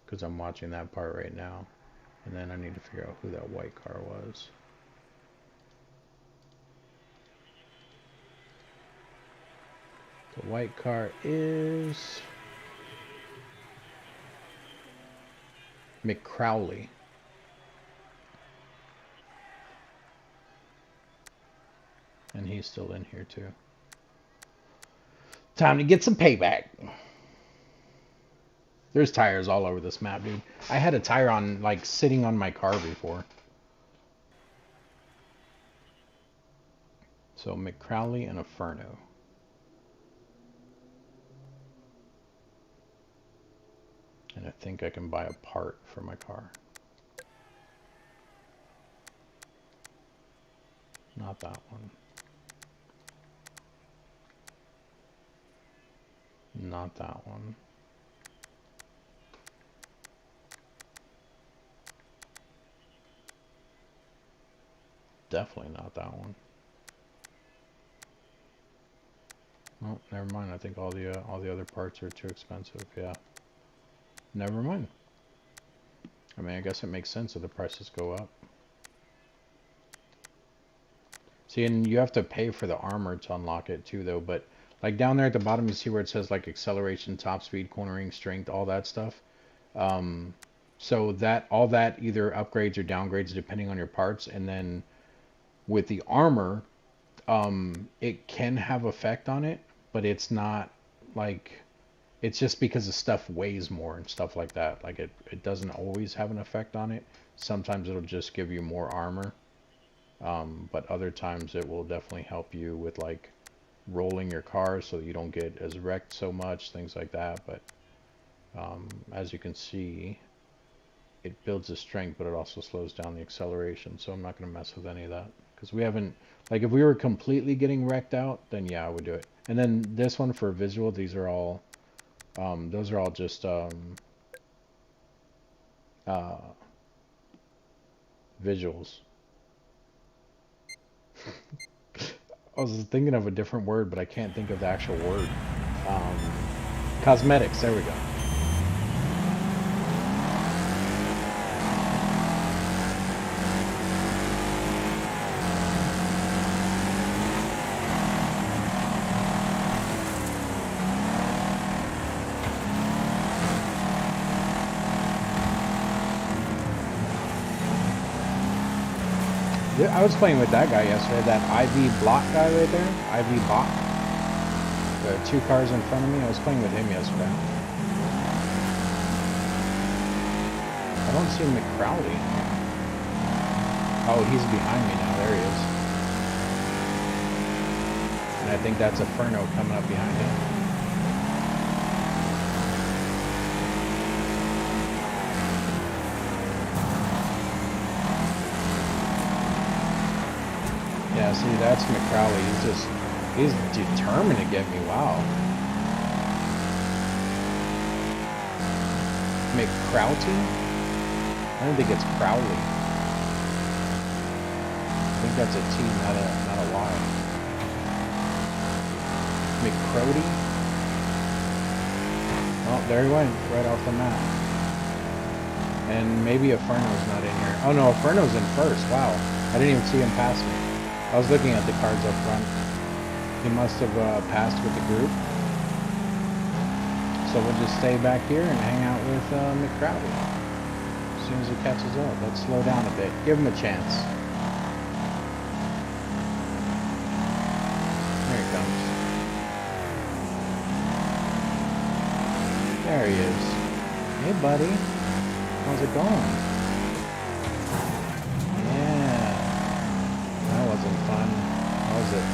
Because I'm watching that part right now. And then I need to figure out who that white car was. The white car is McCrowley. And he's still in here too. Time to get some payback. There's tires all over this map, dude. I had a tire on, like, sitting on my car before. So, McCrowley and Inferno. And I think I can buy a part for my car. Not that one. Not that one. Definitely not that one. Oh, never mind. I think all the other parts are too expensive. Yeah. Never mind. I mean, I guess it makes sense if the prices go up. See, and you have to pay for the armor to unlock it too, though. But like down there at the bottom, you see where it says like acceleration, top speed, cornering, strength, all that stuff. So that all that either upgrades or downgrades depending on your parts. And then with the armor, it can have effect on it, but it's not like, it's just because the stuff weighs more and stuff like that. Like it doesn't always have an effect on it. Sometimes it'll just give you more armor. But other times it will definitely help you with like rolling your car so you don't get as wrecked so much, things like that. But as you can see, it builds the strength, but it also slows down the acceleration. So I'm not going to mess with any of that because we haven't, like if we were completely getting wrecked out, then yeah, I would do it. And then this one for visual, these are all, those are all just uh, visuals. I was thinking of a different word, but I can't think of the actual word. Um, Cosmetics, there we go. I was playing with that guy yesterday, that IV Block guy right there, IV Block. The two cars in front of me, I was playing with him yesterday. I don't see McCrowley. Oh, he's behind me now, there he is. And I think that's a Furno coming up behind him. Yeah, see, that's McCrowley. He's determined to get me. Wow. McCrowley? I don't think it's Crowley. I think that's a T, not a Y. McCrody? Oh, there he went, right off the map. And maybe a Furno's not in here. Oh no, a Furno's in first. Wow. I didn't even see him pass me. I was looking at the cards up front. He must have passed with the group. So we'll just stay back here and hang out with McCrowley. As soon as he catches up, let's slow down a bit. Give him a chance. There he comes. There he is. Hey buddy, how's it going? Fun. How was it?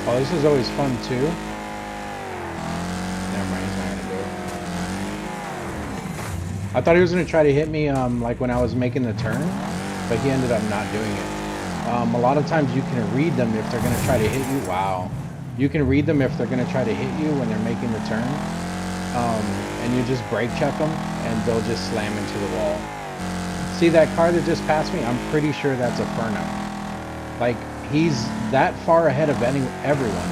Oh, this is always fun too. Never mind, he's not gonna do it. I thought he was gonna try to hit me like when I was making the turn, but he ended up not doing it. A lot of times you can read them if they're going to try to hit you. Wow. You can read them if they're going to try to hit you when they're making the turn. And you just brake check them and they'll just slam into the wall. See that car that just passed me? I'm pretty sure that's a Furno. Like, he's that far ahead of everyone.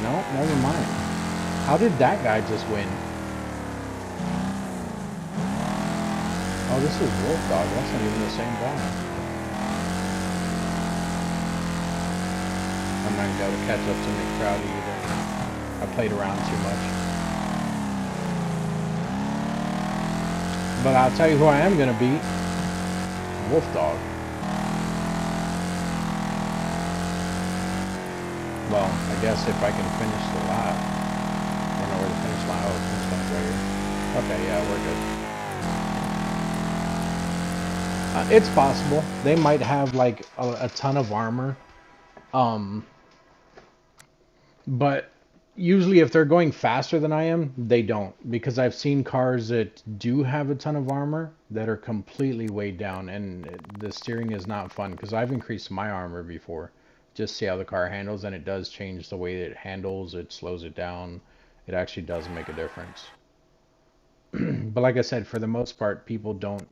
No, never mind. How did that guy just win? Oh, this is Wolf Dog. That's not even the same guy. I'm not going to be able to catch up to McCrowdy either. I played around too much. But I'll tell you who I am going to beat. Wolf Dog. Well, I guess if I can finish the lap. I don't know where the finish line. Oh, the finish line's right here. Okay, yeah, we're good. It's possible. They might have like a ton of armor. But usually if they're going faster than I am, they don't. Because I've seen cars that do have a ton of armor that are completely weighed down. And the steering is not fun. Because I've increased my armor before. Just see how the car handles. And it does change the way that it handles. It slows it down. It actually does make a difference. But like I said, for the most part, people don't...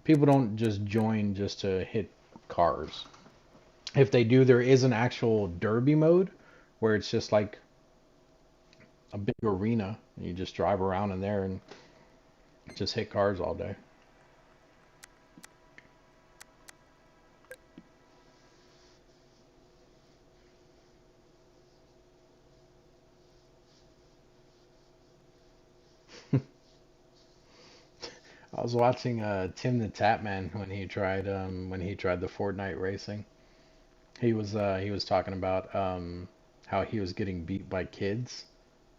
people don't just join just to hit cars. If they do, there is an actual derby mode where it's just like a big arena and you just drive around in there and just hit cars all day. I was watching Tim the Tatman when he tried the Fortnite racing. He was talking about how he was getting beat by kids,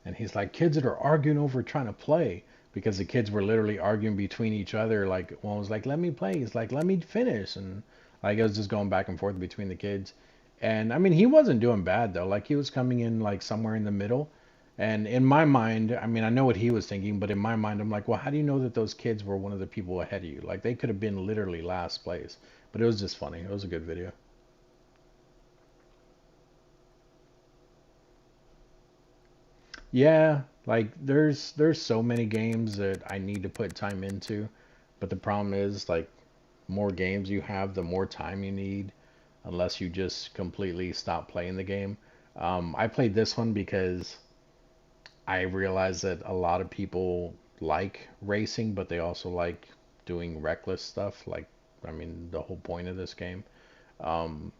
and he's like kids that are arguing over trying to play because the kids were literally arguing between each other. Like one was like, "Let me play," he's like, "Let me finish," and like it was just going back and forth between the kids. And I mean, he wasn't doing bad though. Like he was coming in like somewhere in the middle. And in my mind, I mean, I know what he was thinking, but in my mind, I'm like, well, how do you know that those kids were one of the people ahead of you? Like they could have been literally last place. But it was just funny. It was a good video. Yeah, like there's so many games that I need to put time into, but the problem is like more games you have, the more time you need, unless you just completely stop playing the game. I played this one because I realized that a lot of people like racing, but they also like doing reckless stuff. Like, I mean, the whole point of this game. Um,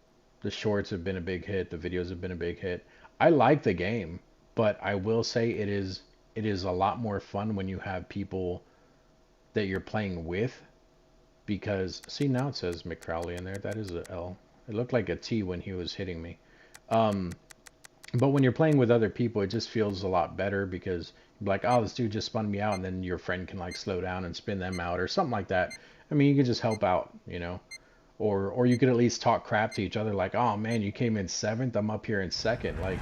the shorts have been a big hit. The videos have been a big hit. I like the game, but I will say it is a lot more fun when you have people that you're playing with because see now it says McCrowley in there. That is a L. It looked like a T when he was hitting me. Um, but when you're playing with other people, it just feels a lot better because you're like, oh, this dude just spun me out, and then your friend can like slow down and spin them out or something like that. I mean, you can just help out, you know, or you could at least talk crap to each other, like, oh man, you came in seventh, I'm up here in second, like.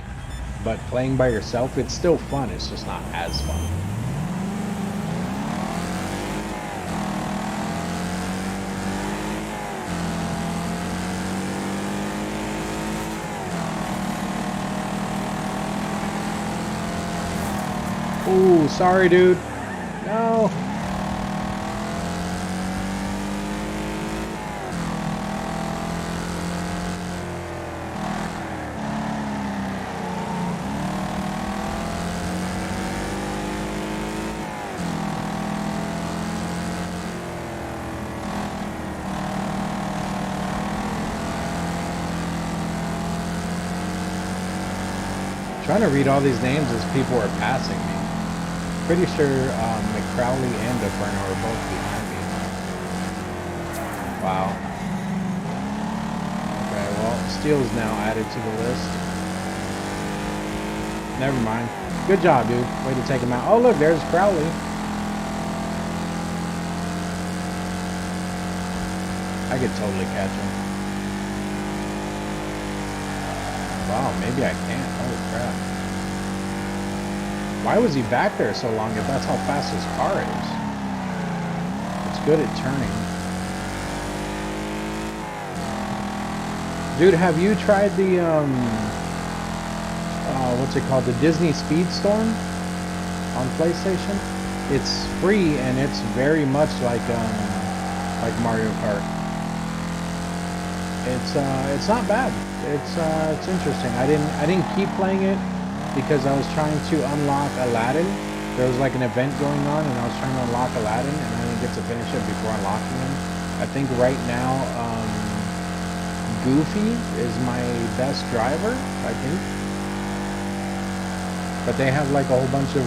But playing by yourself, it's still fun. It's just not as fun. Ooh, sorry, dude. No. Trying to read all these names as people are passing me. Pretty sure McCrowley and Inferno are both behind me. Wow. Okay, well, Steel's now added to the list. Never mind. Good job, dude. Way to take him out. Oh, look, there's Crowley. I could totally catch him. Wow, maybe I can't. Holy crap. Why was he back there so long if that's how fast his car is? It's good at turning. Dude, have you tried the, what's it called? The Disney Speedstorm on PlayStation? It's free and it's very much like Mario Kart. It's not bad. It's interesting. I didn't keep playing it because I was trying to unlock Aladdin. There was like an event going on and I was trying to unlock Aladdin and I didn't get to finish it before unlocking him. I think right now Goofy is my best driver, I think. But they have like a whole bunch of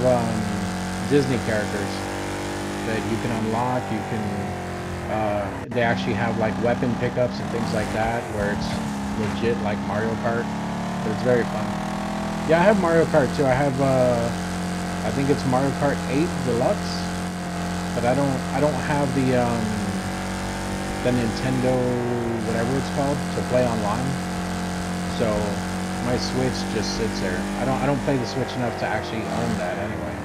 Disney characters that you can unlock. You can they actually have like weapon pickups and things like that where it's legit like Mario Kart, but it's very fun. Yeah, I have Mario Kart too. I have I think it's Mario Kart 8 Deluxe, but I don't have the Nintendo whatever it's called to play online. So my Switch just sits there. I don't play the Switch enough to actually own that anyway.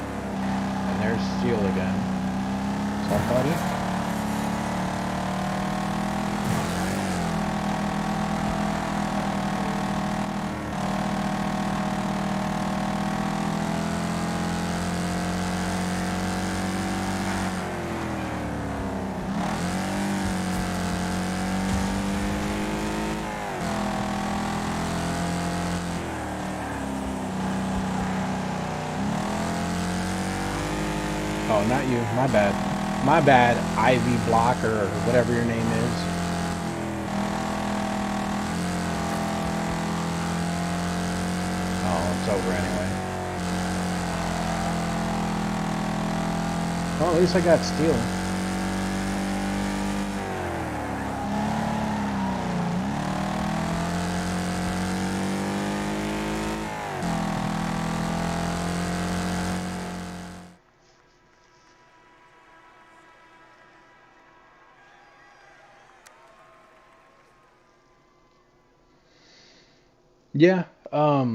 And there's Steel again. What's up, buddy? Oh, not you. My bad. My bad, Ivy Blocker, or whatever your name is. Oh, it's over anyway. Well, at least I got Steel. Yeah. I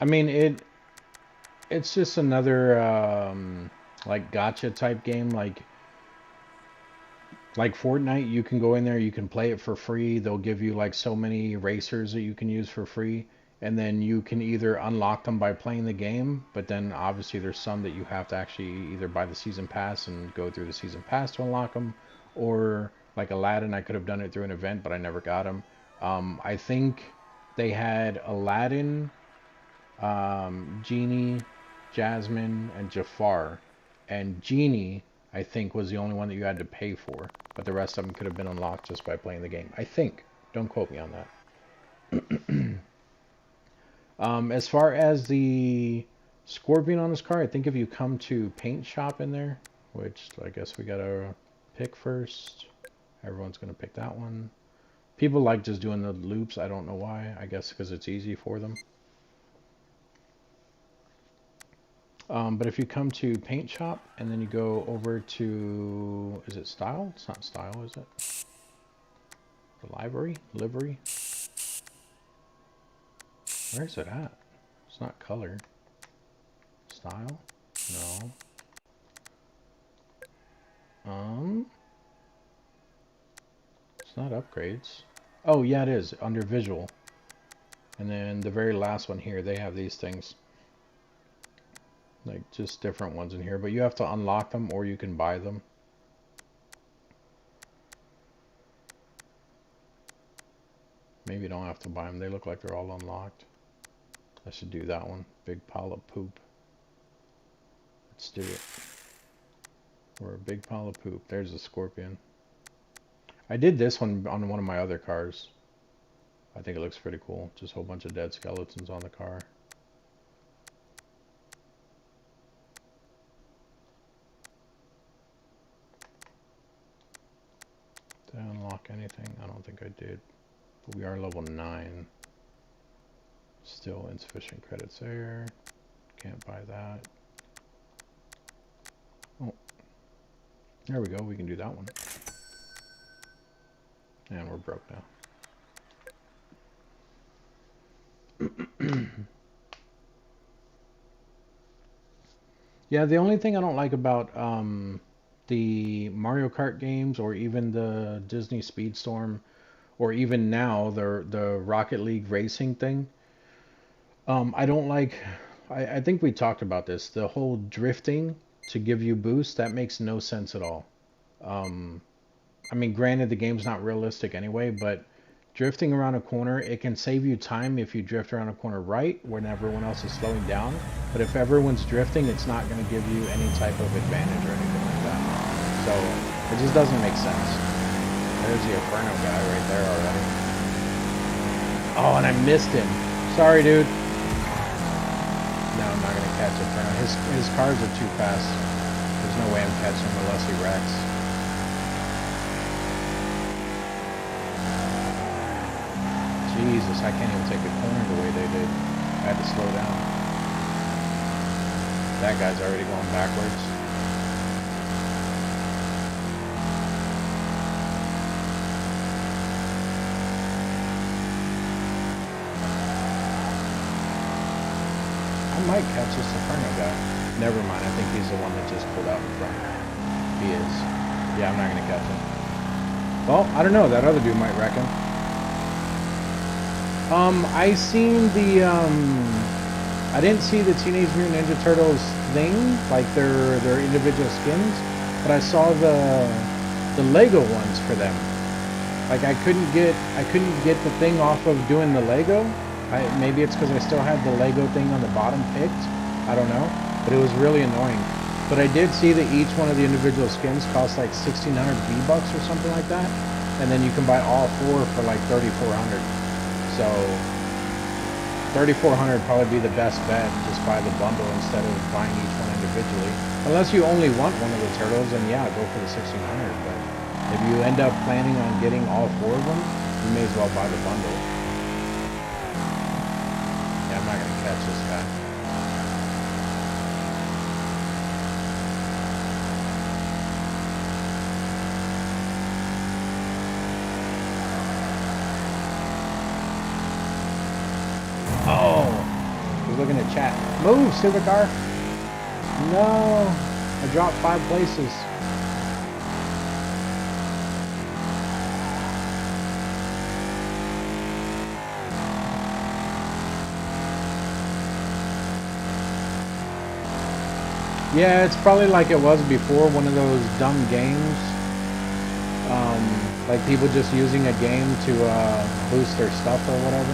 mean it's just another like gotcha type game. Like Fortnite, you can go in there, you can play it for free. They'll give you like so many racers that you can use for free, and then you can either unlock them by playing the game, but then obviously there's some that you have to actually either buy the season pass and go through the season pass to unlock them, or like Aladdin, I could have done it through an event, but I never got them. I think they had Aladdin, Genie, Jasmine, and Jafar. And Genie, I think, was the only one that you had to pay for, but the rest of them could have been unlocked just by playing the game. I think. Don't quote me on that. As far as the Scorpion on this car, I think if you come to Paint Shop in there, which I guess we gotta pick first. Everyone's gonna pick that one. People like just doing the loops. I don't know why. I guess because it's easy for them. But if you come to Paint Shop and then you go over to, is it Style? It's not Style, is it? The Library? Livery? Where is it at? It's not Color. Style? No. It's not Upgrades. Oh, yeah, it is. Under Visual. And then the very last one here, they have these things. Like, just different ones in here. But you have to unlock them or you can buy them. Maybe you don't have to buy them. They look like they're all unlocked. I should do that one. Big pile of poop. Let's do it. We're a big pile of poop. There's a Scorpion. I did this one on one of my other cars. I think it looks pretty cool. Just a whole bunch of dead skeletons on the car. Did I unlock anything? I don't think I did. But we are level 9. Still insufficient credits there. Can't buy that. Oh. There we go. We can do that one. And we're broke now. Yeah, the only thing I don't like about the Mario Kart games or even the Disney Speedstorm or even now the Rocket League racing thing, I don't like, I think we talked about this, the whole drifting to give you boost, that makes no sense at all. I mean, granted, the game's not realistic anyway, but drifting around a corner, it can save you time if you drift around a corner right when everyone else is slowing down. But if everyone's drifting, it's not going to give you any type of advantage or anything like that. So it just doesn't make sense. There's the Inferno guy right there already. Oh, and I missed him. Sorry, dude. No, I'm not going to catch Inferno. His cars are too fast. There's no way I'm catching him unless he wrecks. Jesus, I can't even take a corner the way they did. I had to slow down. That guy's already going backwards. I might catch this Inferno guy. Never mind, I think he's the one that just pulled out in front. He is. Yeah, I'm not going to catch him. Well, I don't know. That other dude might wreck him. I seen the, I didn't see the Teenage Mutant Ninja Turtles thing, like their individual skins, but I saw the Lego ones for them. Like I couldn't get the thing off of doing the Lego. Maybe it's because I still had the Lego thing on the bottom picked. I don't know, but it was really annoying. But I did see that each one of the individual skins cost like 1,600 V-Bucks or something like that, and then you can buy all 4 for like 3,400. So 3,400 would probably be the best bet. Just buy the bundle instead of buying each one individually. Unless you only want one of the turtles, then yeah, go for the 1,600. But if you end up planning on getting all 4 of them, you may as well buy the bundle. Yeah, I'm not gonna catch this guy. looking at chat. Move, Civicar! No! I dropped 5 places. Yeah, it's probably like it was before, one of those dumb games. Like people just using a game to boost their stuff or whatever.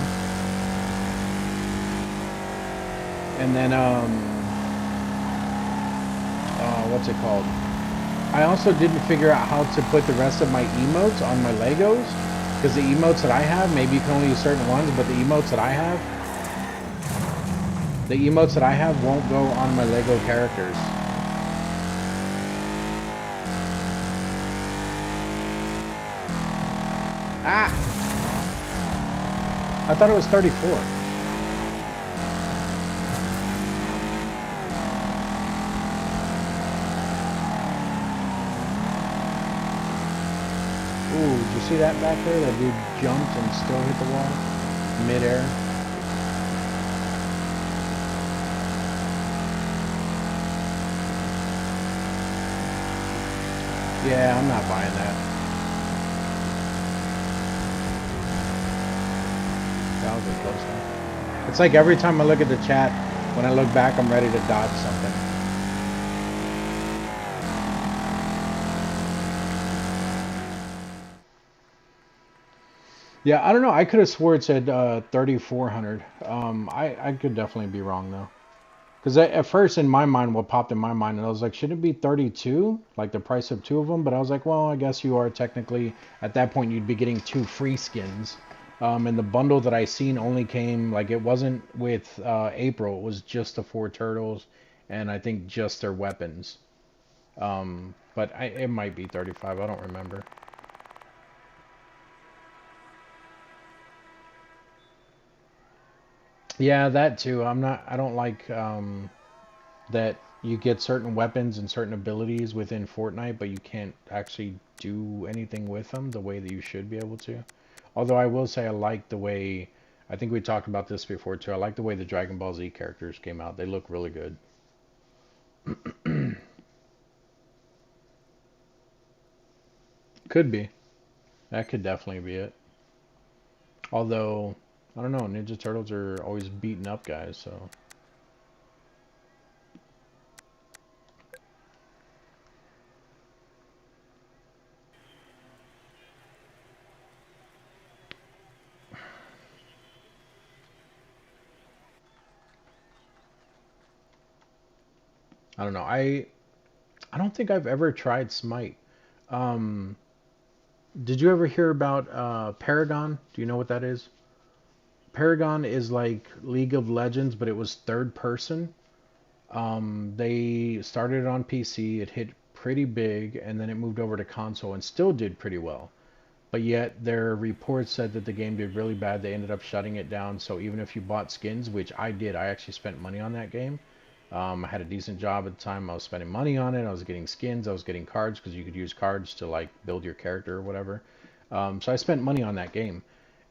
And then, what's it called? I also didn't figure out how to put the rest of my emotes on my Legos. Because the emotes that I have, maybe you can only use certain ones, but the emotes that I have won't go on my Lego characters. Ah! I thought it was 34. Ooh, did you see that back there? That dude jumped and still hit the wall mid-air. Yeah, I'm not buying that. That was a close one. It's like every time I look at the chat, when I look back, I'm ready to dodge something. Yeah, I don't know. I could have swore it said 3,400. I could definitely be wrong though. Because at first in my mind, what popped in my mind, and I was like, should it be 32? Like the price of 2 of them? But I was like, well, I guess you are technically, at that point, you'd be getting 2 free skins. And the bundle that I seen only came, like it wasn't with April, it was just the 4 turtles, and I think just their weapons. But it might be 35, I don't remember. Yeah, that too. I don't like that you get certain weapons and certain abilities within Fortnite, but you can't actually do anything with them the way that you should be able to. Although I will say I like the way, I think we talked about this before too, I like the way the Dragon Ball Z characters came out. They look really good. Could be. That could definitely be it. Although, I don't know, Ninja Turtles are always beating up guys, so... I don't know. I don't think I've ever tried Smite. Um, did you ever hear about Paragon? Do you know what that is? Paragon is like League of Legends, but it was third person. They started it on PC, it hit pretty big, and then it moved over to console and still did pretty well. But yet their reports said that the game did really bad. They ended up shutting it down. So even if you bought skins, which I did, I actually spent money on that game. I had a decent job at the time. I was spending money on it. I was getting skins. I was getting cards because you could use cards to like build your character or whatever. So I spent money on that game.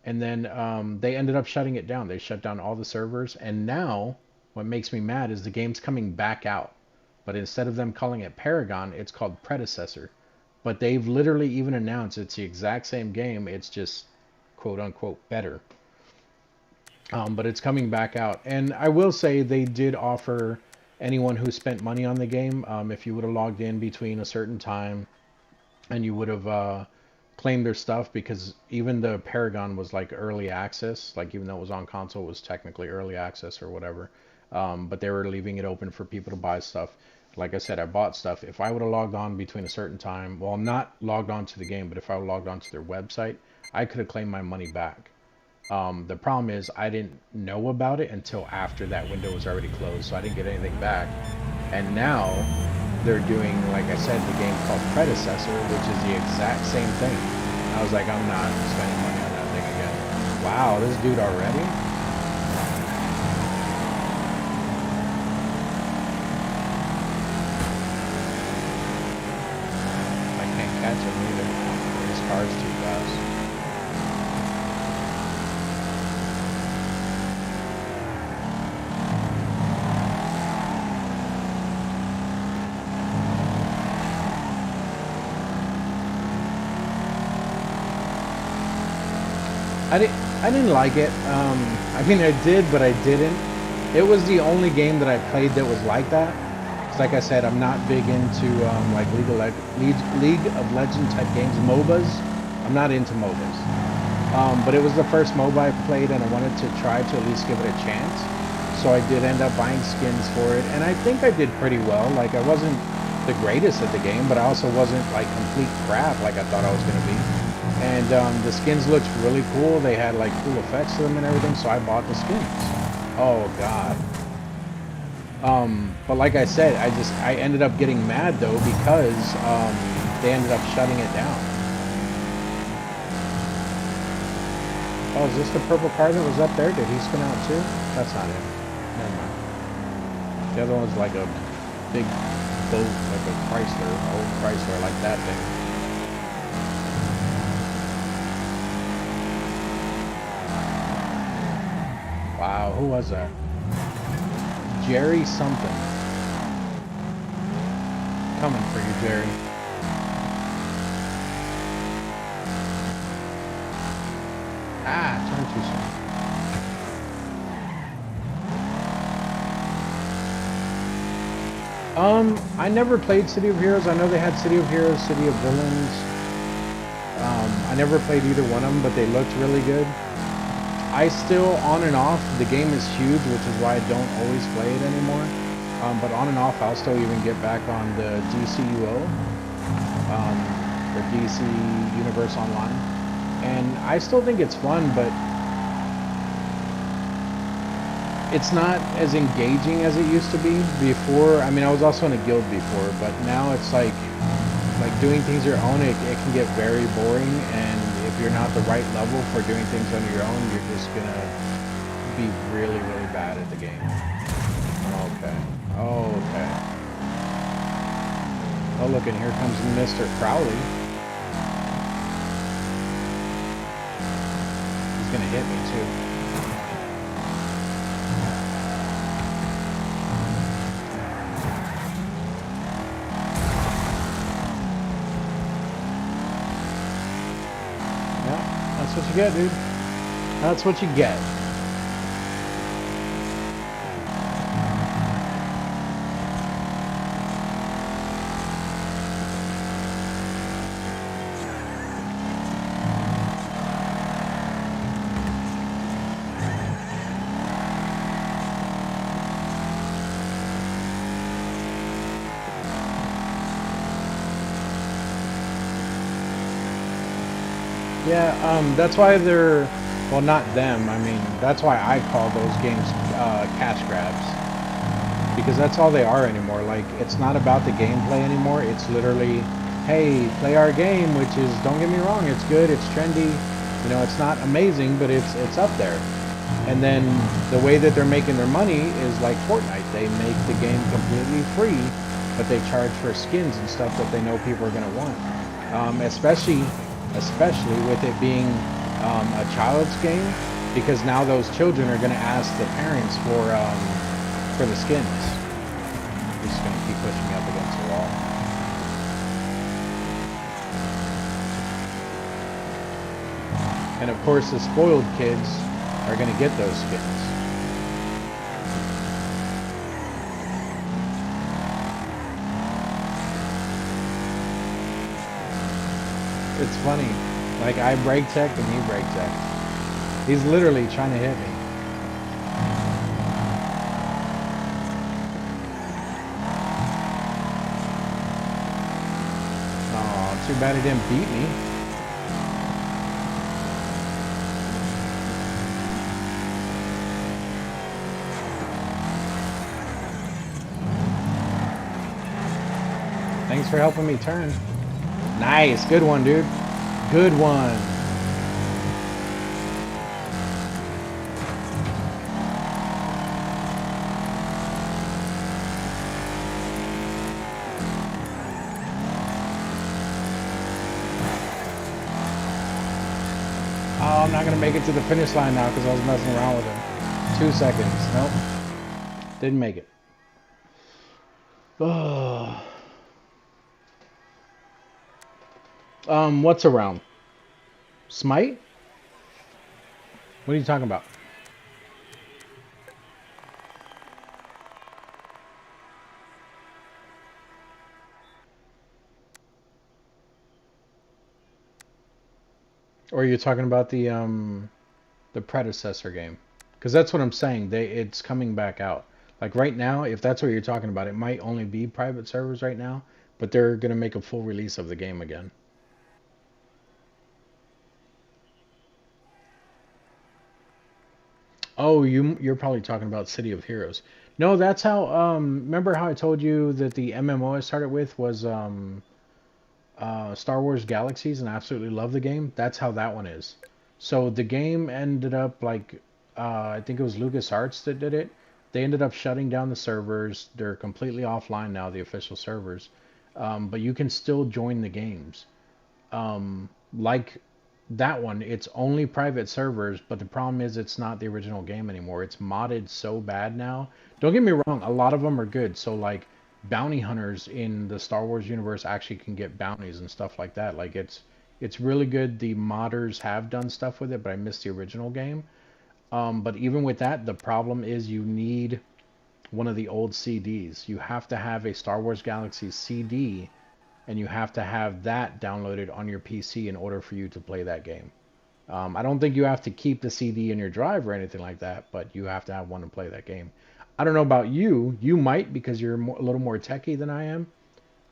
And then they ended up shutting it down. They shut down all the servers. And now what makes me mad is the game's coming back out. But instead of them calling it Paragon, it's called Predecessor. But they've literally even announced it's the exact same game. It's just quote unquote better. But it's coming back out. And I will say they did offer anyone who spent money on the game, if you would have logged in between a certain time and you would have claimed their stuff, because even the Paragon was like early access, like even though it was on console, it was technically early access or whatever. But they were leaving it open for people to buy stuff. Like I said, I bought stuff. If I would have logged on between a certain time, well, not logged on to the game, but if I would have logged on to their website, I could have claimed my money back. The problem is I didn't know about it until after that window was already closed, so I didn't get anything back. And now they're doing, like I said, the game called Predecessor, which is the exact same thing. I was like, I'm not spending money on that thing again. Wow, this dude already? I can't catch him either. His car's too fast. I didn't like it. I mean, I did, but I didn't. It was the only game that I played that was like that. 'Cause like I said, I'm not big into like League of Legends type games, MOBAs. I'm not into MOBAs. But it was the first MOBA I played, and I wanted to try to at least give it a chance. So I did end up buying skins for it, and I think I did pretty well. Like, I wasn't the greatest at the game, but I also wasn't like complete crap like I thought I was going to be. And the skins looked really cool. They had like cool effects to them and everything, so I bought the skins. Oh god. But like I said, I ended up getting mad though because they ended up shutting it down. Oh, is this the purple car that was up there? Did he spin out too? That's not him. Never mind. The other one's like a big boat, like a Chrysler, old Chrysler, like that thing. Wow, who was that? Jerry something. Coming for you, Jerry. Ah, turn too soon. I never played City of Heroes. I know they had City of Heroes, City of Villains. I never played either one of them, but they looked really good. I still, on and off, the game is huge, which is why I don't always play it anymore. But on and off, I'll still even get back on the DCUO, the DC Universe Online. And I still think it's fun, but it's not as engaging as it used to be before. I mean, I was also in a guild before, but now it's like doing things your own, it can get very boring, and if you're not the right level for doing things on your own, you're just gonna be really, really bad at the game. Okay. Okay. Oh, look, and here comes Mr. Crowley. He's gonna hit me, too. That's what you get, dude. That's what you get. Yeah, that's why they're, well, not them, I mean, that's why I call those games cash grabs. Because that's all they are anymore. Like, it's not about the gameplay anymore, it's literally, hey, play our game, which is, don't get me wrong, it's good, it's trendy, you know, it's not amazing, but it's up there. And then the way that they're making their money is like Fortnite. They make the game completely free, but they charge for skins and stuff that they know people are going to want. Especially with it being a child's game, because now those children are going to ask the parents for the skins. He's just going to keep pushing me up against the wall. And of course, the spoiled kids are going to get those skins. It's funny, like I brake checked and he brake checked. He's literally trying to hit me. Oh, too bad he didn't beat me. Thanks for helping me turn. Nice, good one, dude. Good one. Oh, I'm not gonna make it to the finish line now because I was messing around with him. 2 seconds. Nope. Didn't make it. Oh. What's around? Smite? What are you talking about? Or are you talking about the predecessor game? Because that's what I'm saying. It's coming back out. Like right now, if that's what you're talking about, it might only be private servers right now, but they're gonna make a full release of the game again. Oh, you're probably talking about City of Heroes. No, that's how. Remember how I told you that the MMO I started with was Star Wars Galaxies, and I absolutely love the game. That's how that one is. So the game ended up like I think it was LucasArts that did it. They ended up shutting down the servers. They're completely offline now, the official servers. But you can still join the games. Like that one, it's only private servers, but the problem is it's not the original game anymore. It's modded so bad now. Don't get me wrong, a lot of them are good. So like bounty hunters in the Star Wars universe actually can get bounties and stuff like that. Like it's really good. The modders have done stuff with it, but I missed the original game. But even with that, the problem is you need one of the old CDs. You have to have a Star Wars Galaxy CD, and you have to have that downloaded on your PC in order for you to play that game. I don't think you have to keep the CD in your drive or anything like that, but you have to have one to play that game. I don't know about you. You might because you're a little more techie than I am.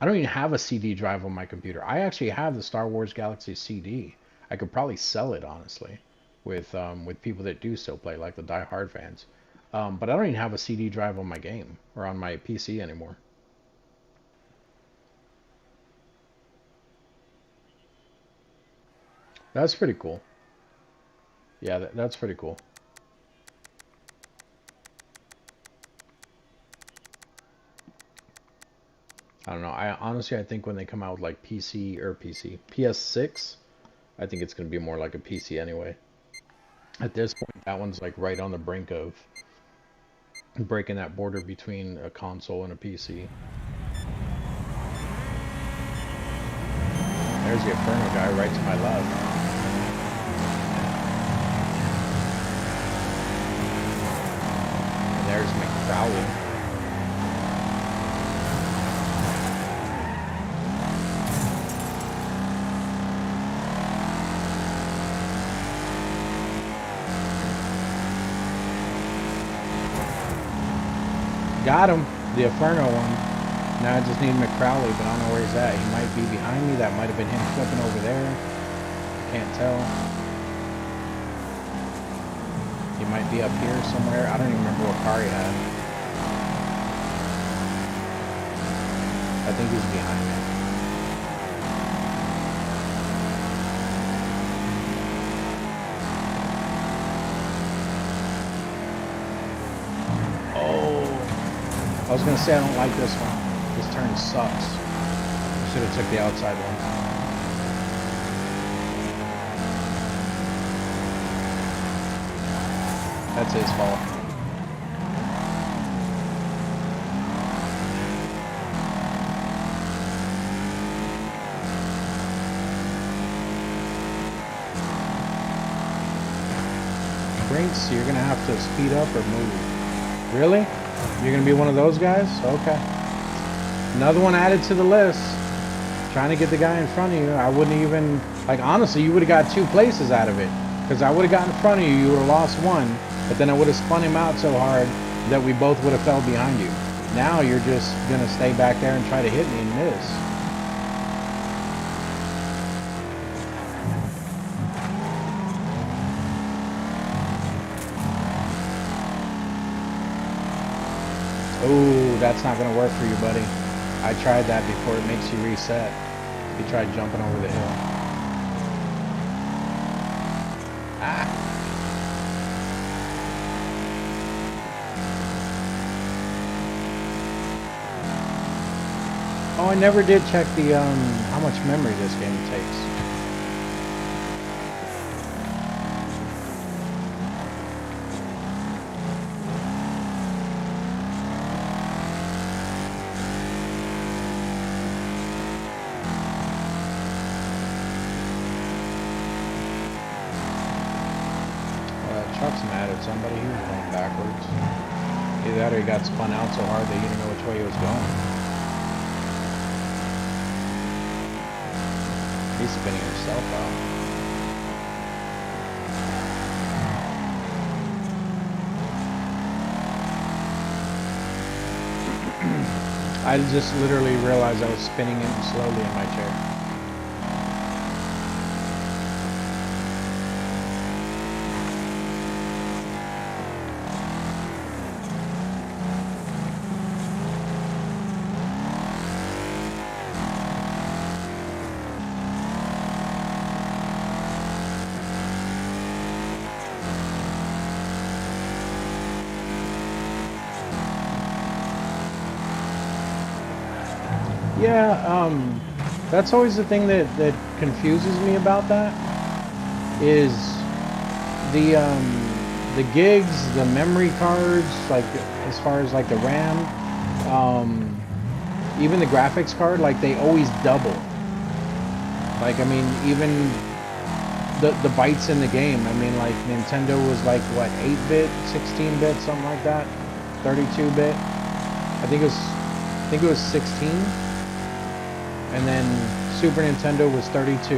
I don't even have a CD drive on my computer. I actually have the Star Wars Galaxy CD. I could probably sell it honestly, with people that do still play, like the die-hard fans. But I don't even have a CD drive on my game or on my PC anymore. That's pretty cool. Yeah, that's pretty cool. I don't know. I think when they come out with like PS6, I think it's gonna be more like a PC anyway. At this point, that one's like right on the brink of breaking that border between a console and a PC. There's the Inferno guy right to my left. And there's McCrowley. Got him, the Inferno one. Now I just need McCrowley, but I don't know where he's at. He might be behind me. That might have been him flipping over there. Can't tell. He might be up here somewhere. I don't even remember what car he had. I think he's behind me. I was gonna say I don't like this one. This turn sucks. Should have took the outside one. That's his fault. Brinks, you're gonna have to speed up or move. Really? You're gonna be one of those guys? Okay. Another one added to the list. Trying to get the guy in front of you. I wouldn't even, like, honestly, you would have got 2 places out of it. Because I would have got in front of you, you would have lost 1. But then I would have spun him out so hard that we both would have fell behind you. Now you're just gonna stay back there and try to hit me and miss. Ooh, that's not gonna work for you, buddy. I tried that before. It makes you reset. You tried jumping over the hill. Ah. Oh, I never did check the how much memory this game takes. truck's mad at somebody. He was going backwards. Either that or he got spun out so hard that he didn't know which way he was going. He's spinning himself out. I just literally realized I was spinning it slowly in my chair. Yeah, that's always the thing that confuses me about that is the gigs, the memory cards, like as far as like the RAM, even the graphics card, like they always double. Like, I mean, even the bytes in the game, I mean, like Nintendo was like what, 8-bit, 16-bit, something like that, 32-bit. I think it was 16. And then Super Nintendo was 32,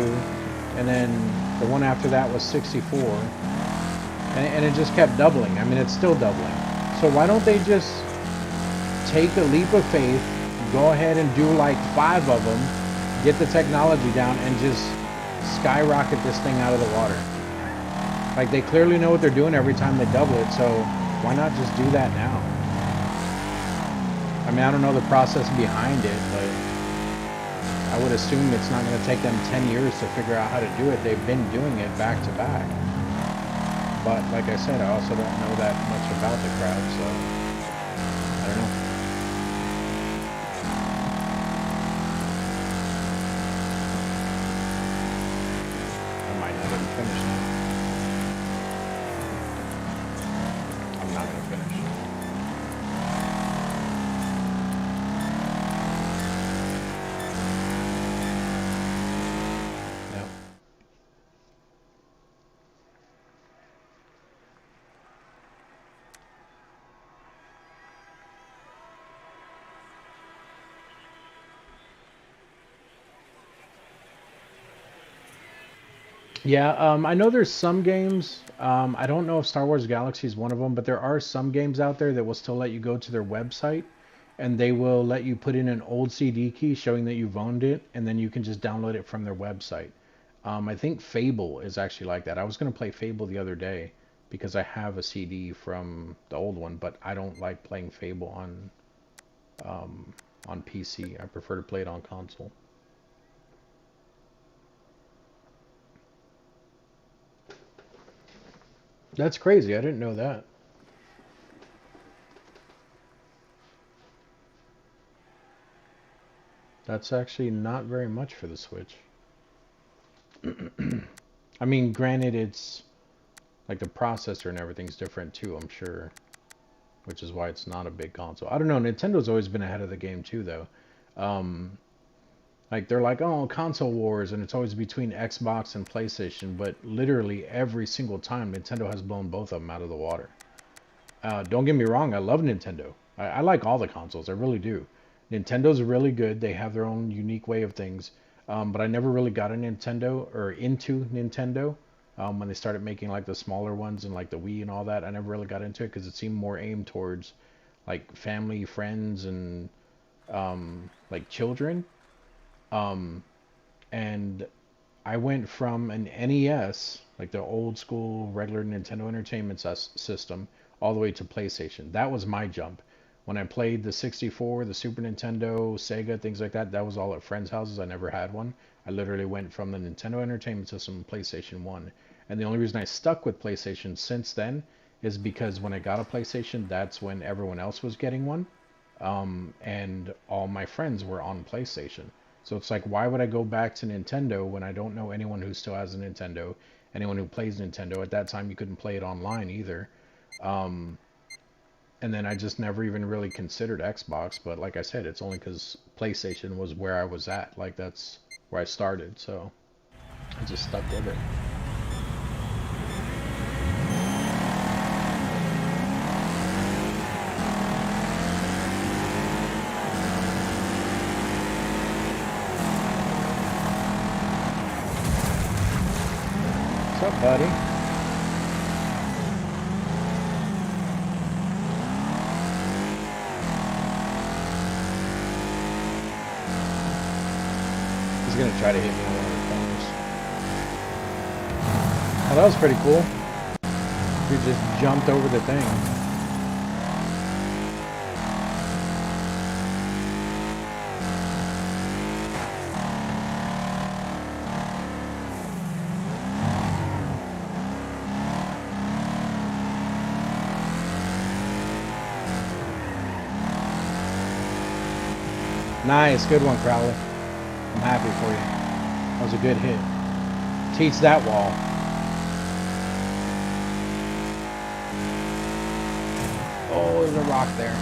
and then the one after that was 64, and it just kept doubling. I mean, it's still doubling. So why don't they just take a leap of faith, go ahead and do like 5 of them, get the technology down, and just skyrocket this thing out of the water? Like, they clearly know what they're doing every time they double it, so why not just do that now? I mean, I don't know the process behind it, but I would assume it's not going to take them 10 years to figure out how to do it. They've been doing it back to back. But like I said, I also don't know that much about the crowd, so I don't know. I might not even finish now. I'm not going to finish. Yeah, I know there's some games. I don't know if Star Wars Galaxy is one of them, but there are some games out there that will still let you go to their website, and they will let you put in an old CD key showing that you've owned it, and then you can just download it from their website. I think Fable is actually like that. I was going to play Fable the other day because I have a CD from the old one, but I don't like playing Fable on PC. I prefer to play it on console. That's crazy. I didn't know that. That's actually not very much for the Switch. I mean, granted, it's like the processor and everything's different too, I'm sure, which is why it's not a big console. I don't know. Nintendo's always been ahead of the game too, though. Um, like they're like, oh, console wars, and it's always between Xbox and PlayStation, but literally every single time Nintendo has blown both of them out of the water. Don't get me wrong, I love Nintendo. I like all the consoles, I really do. Nintendo's really good. They have their own unique way of things. But I never really got a Nintendo or into Nintendo when they started making like the smaller ones and like the Wii and all that. I never really got into it because it seemed more aimed towards like family, friends, and like children. Um, and I went from an NES, like the old school regular Nintendo Entertainment System, all the way to PlayStation. That was my jump. When I played the 64, the Super Nintendo, Sega, things like that, that was all at friends' houses. I never had one. I literally went from the Nintendo Entertainment System to PlayStation 1. And the only reason I stuck with PlayStation since then is because when I got a PlayStation, that's when everyone else was getting one. And all my friends were on PlayStation. So it's like, why would I go back to Nintendo when I don't know anyone who still has a Nintendo, anyone who plays Nintendo? At that time, you couldn't play it online either. Um, and then I just never even really considered Xbox. But like I said, it's only because PlayStation was where I was at. Like, that's where I started. So I just stuck with it. What's up, buddy? He's gonna try to hit me on one of the corners. Oh, that was pretty cool. He just jumped over the thing. Nice, good one, Crowley. I'm happy for you. That was a good hit. Teach that wall. Oh, there's a rock there.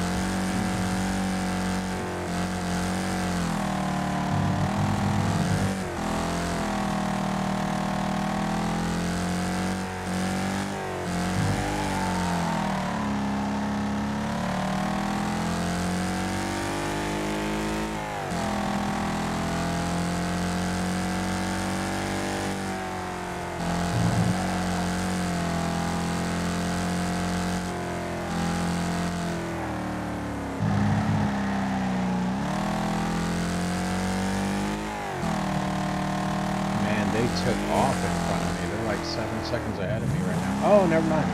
They took off in front of me. They're like 7 seconds ahead of me right now. Oh, never mind.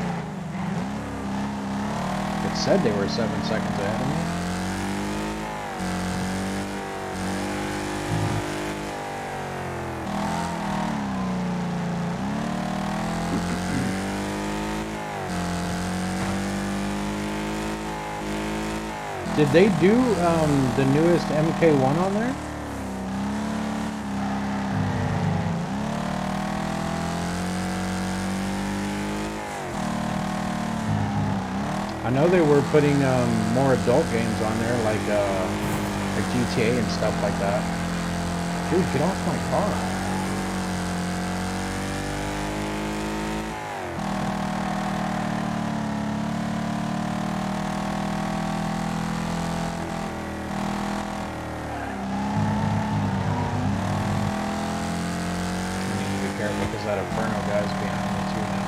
It said they were 7 seconds ahead of me. Did they do the newest MK1 on there? I know they were putting more adult games on there, like GTA and stuff like that. Dude, get off my car. I need to be careful because that Inferno guy's behind me too now.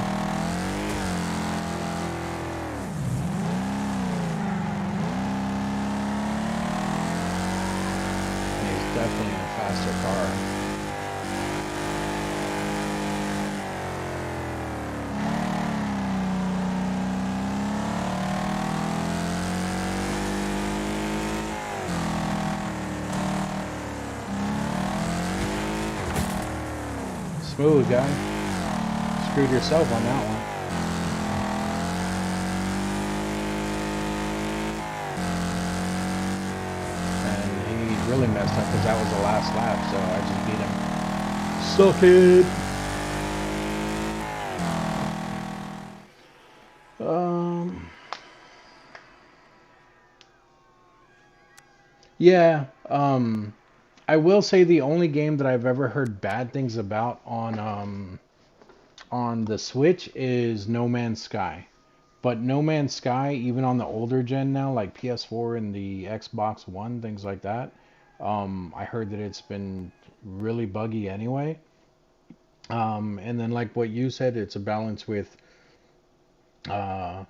Definitely in a faster car. Smooth, guy. Screwed yourself on that one. Really messed up because that was the last lap, so I just beat him. Suck it. Yeah. I will say the only game that I've ever heard bad things about on the Switch is No Man's Sky. But No Man's Sky, even on the older gen now, like PS4 and the Xbox One, things like that, I heard that it's been really buggy anyway. And then like what you said, it's a balance with, like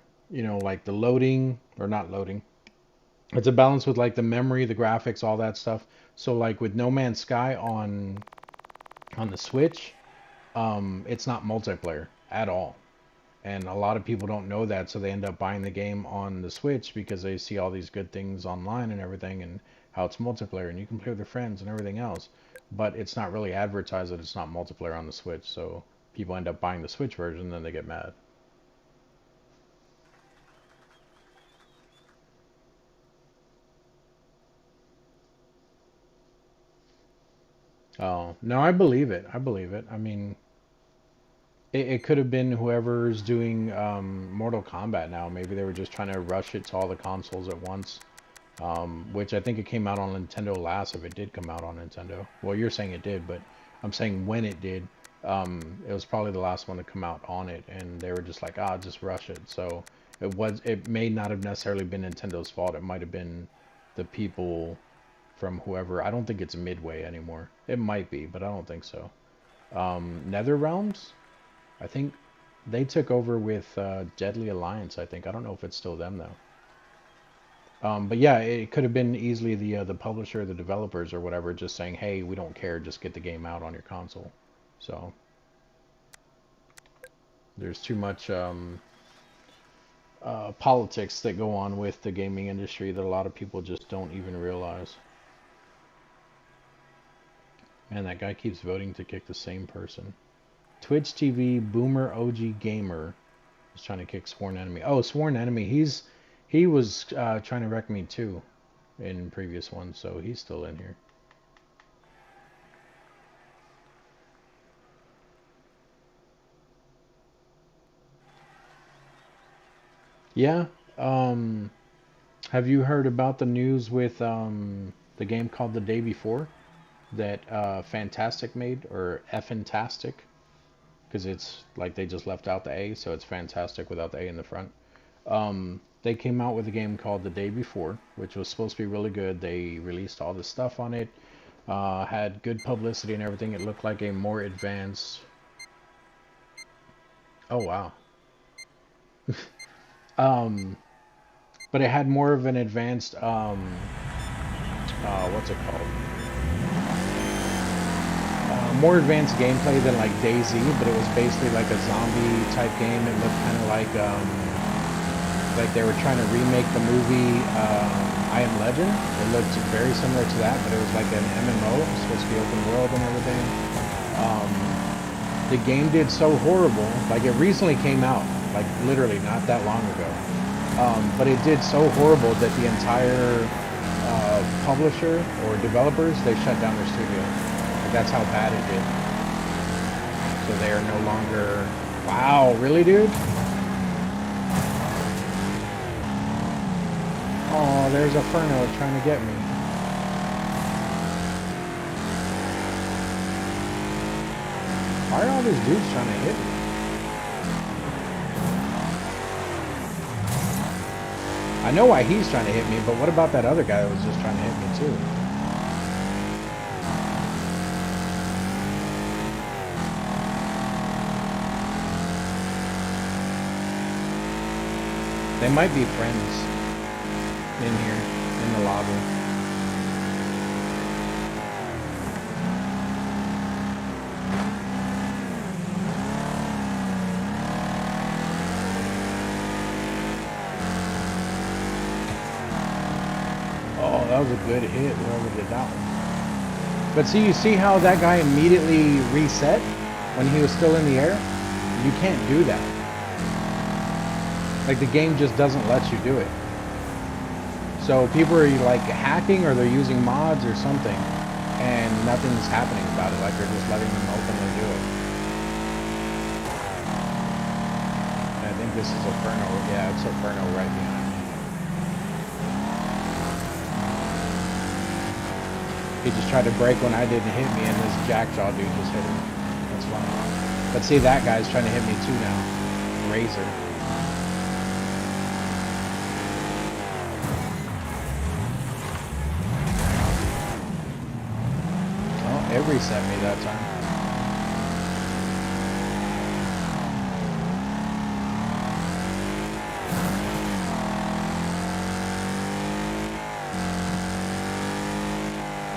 the loading, or not loading. It's a balance with like the memory, the graphics, all that stuff. So like with No Man's Sky on the Switch, it's not multiplayer at all. And a lot of people don't know that, so they end up buying the game on the Switch because they see all these good things online and everything, and how it's multiplayer and you can play with your friends and everything else. But it's not really advertised that it's not multiplayer on the Switch, so people end up buying the Switch version and then they get mad. Oh, no, I believe it. I believe it. I mean, it could have been whoever's doing Mortal Kombat now. Maybe they were just trying to rush it to all the consoles at once. Which I think it came out on Nintendo last, if it did come out on Nintendo. Well, you're saying it did, but I'm saying when it did, it was probably the last one to come out on it, and they were just like, just rush it. So it may not have necessarily been Nintendo's fault. It might have been the people from whoever. I don't think it's Midway anymore. It might be, but I don't think so. Nether Realms? I think they took over with Deadly Alliance. I think I don't know if it's still them though. But yeah, it could have been easily the publisher, the developers, or whatever, just saying, "Hey, we don't care, just get the game out on your console." So there's too much politics that go on with the gaming industry that a lot of people just don't even realize. Man, that guy keeps voting to kick the same person. Twitch TV Boomer OG Gamer is trying to kick Sworn Enemy. Oh, Sworn Enemy. He was trying to wreck me too in previous ones, so he's still in here. Yeah. Have you heard about the news with the game called The Day Before that Fantastic made, or Fantastic? Because it's like they just left out the A, so it's Fantastic without the A in the front. They came out with a game called The Day Before, which was supposed to be really good. They released all this stuff on it, had good publicity and everything. It looked like a more advanced. Oh wow. But it had more of an advanced what's it called? More advanced gameplay than like DayZ, but it was basically like a zombie type game. It looked kind of like they were trying to remake the movie I Am Legend. It looked very similar to that, but it was like an MMO. It was supposed to be open world and everything. The game did so horrible. Like it recently came out, like literally not that long ago. But it did so horrible that the entire publisher or developers, they shut down their studio. Like that's how bad it did. So they are no longer. Wow, really, dude? Oh, there's a Inferno trying to get me. Why are all these dudes trying to hit me? I know why he's trying to hit me, but what about that other guy that was just trying to hit me too? They might be friends in here, in the lobby. Oh, that was a good hit, whoever did that one. But see, you see how that guy immediately reset when he was still in the air? You can't do that. Like the game just doesn't let you do it. So people are like hacking or they're using mods or something and nothing's happening about it. Like they're just letting them openly do it. And I think this is Inferno. Yeah, it's Inferno right behind me. He just tried to break when I didn't hit me and this Jackjaw dude just hit him. That's fine. But see, that guy's trying to hit me too now. Razor. It reset me that time.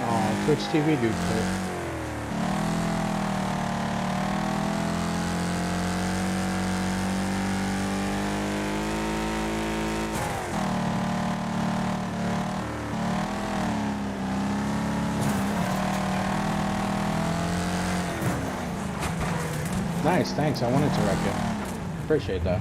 Oh, Twitch TV dude quit. Nice, thanks. I wanted to wreck it. Appreciate that.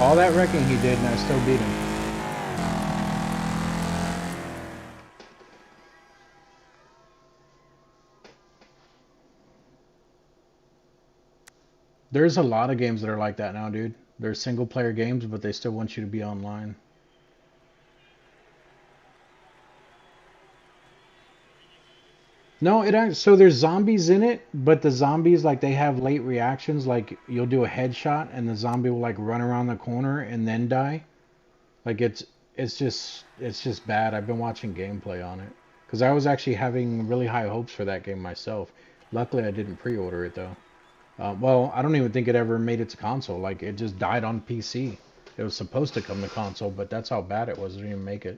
All that wrecking he did, and I still beat him. There's a lot of games that are like that now, dude. They're single player games, but they still want you to be online. No, so there's zombies in it, but the zombies like they have late reactions. Like you'll do a headshot and the zombie will like run around the corner and then die. Like it's just bad. I've been watching gameplay on it because I was actually having really high hopes for that game myself. Luckily, I didn't pre-order it though. Well, I don't even think it ever made it to console. Like it just died on PC. It was supposed to come to console, but that's how bad it was. It didn't even make it.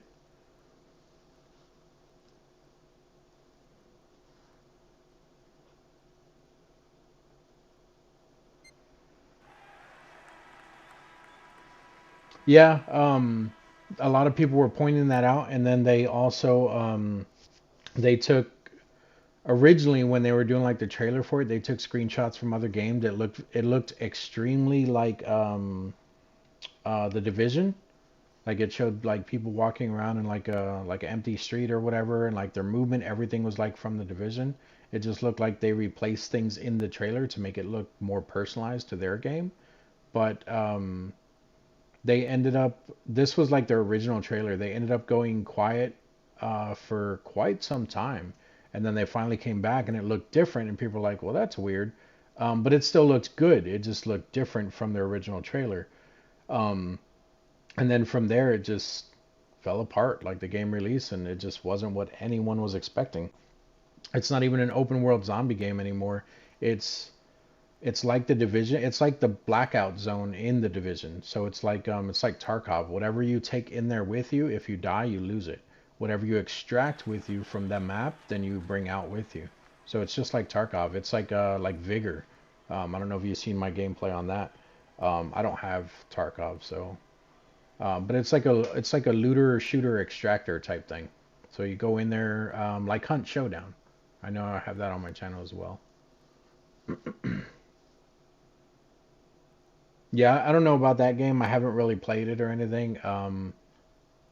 Yeah, a lot of people were pointing that out, and then they also they took originally when they were doing like the trailer for it, they took screenshots from other games that looked extremely like the Division. Like it showed like people walking around in like an empty street or whatever, and like their movement, everything was like from the Division. It just looked like they replaced things in the trailer to make it look more personalized to their game. But they ended up this was like their original trailer. They ended up going quiet for quite some time, and then they finally came back and it looked different, and people were like, "Well, that's weird," but it still looked good. It just looked different from their original trailer. Um, and then from there, it just fell apart like the game release, and it just wasn't what anyone was expecting. It's not even an open world zombie game anymore. It's it's like the Division. It's like the blackout zone in the Division. So it's like Tarkov. Whatever you take in there with you, if you die, you lose it. Whatever you extract with you from the map, then you bring out with you. So it's just like Tarkov. It's like Vigor. I don't know if you've seen my gameplay on that. I don't have Tarkov, so but it's like a looter shooter extractor type thing. So you go in there like Hunt Showdown. I know I have that on my channel as well. Yeah, I don't know about that game. I haven't really played it or anything.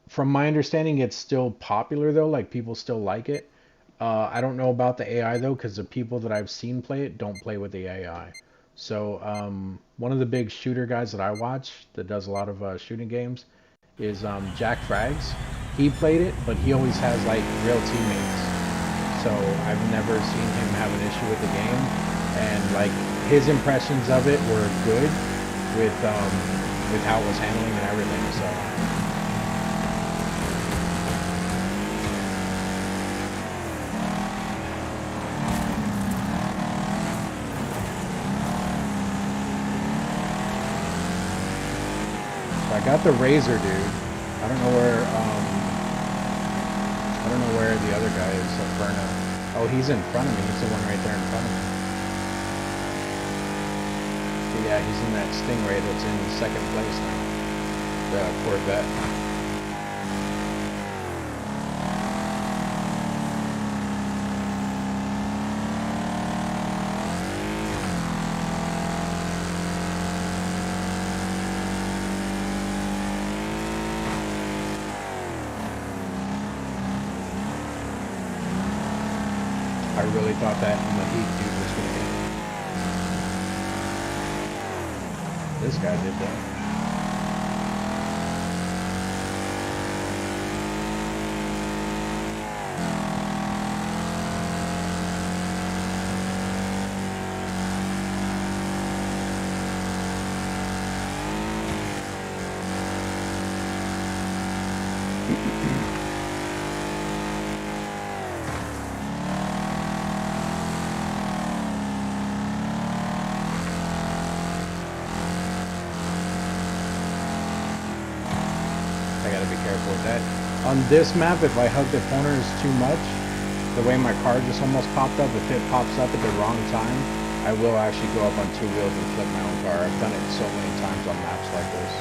From my understanding, it's still popular though. Like people still like it. I don't know about the AI though, because the people that I've seen play it don't play with the AI. So one of the big shooter guys that I watch that does a lot of shooting games is Jack Frags. He played it, but he always has like real teammates. So I've never seen him have an issue with the game, and like his impressions of it were good with how it was handling and everything. So I got the Razor dude. I don't know where I don't know where the other guy is. Inferno. Oh, he's in front of me. He's the one right there in front of me. But yeah, he's in that Stingray that's in second place now. The Corvette. I really thought that Mahik dude was gonna hit. This guy did that. I gotta be careful with that. On this map, if I hug the corners too much, the way my car just almost popped up, if it pops up at the wrong time, I will actually go up on two wheels and flip my own car. I've done it so many times on maps like this.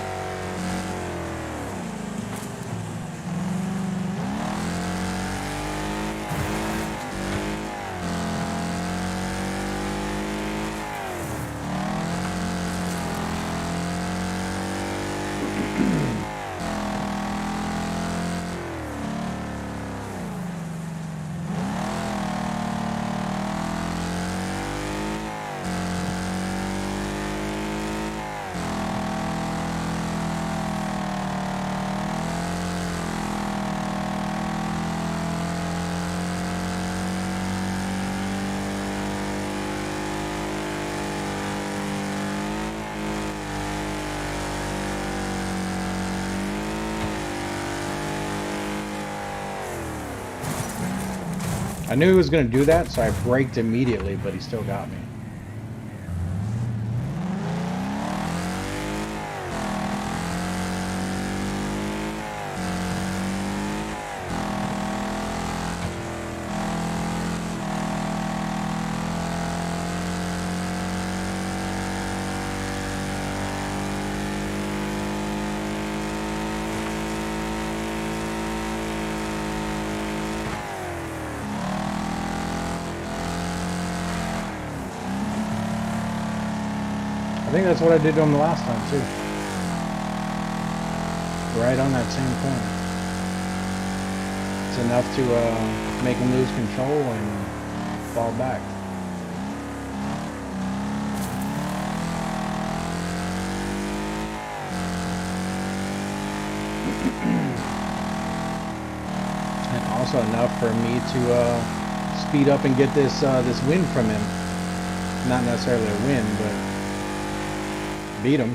I knew he was going to do that, so I braked immediately, but he still got me. I think that's what I did to him the last time, too. Right on that same corner. It's enough to make him lose control and fall back. And also enough for me to speed up and get this win from him. Not necessarily a win, but beat him.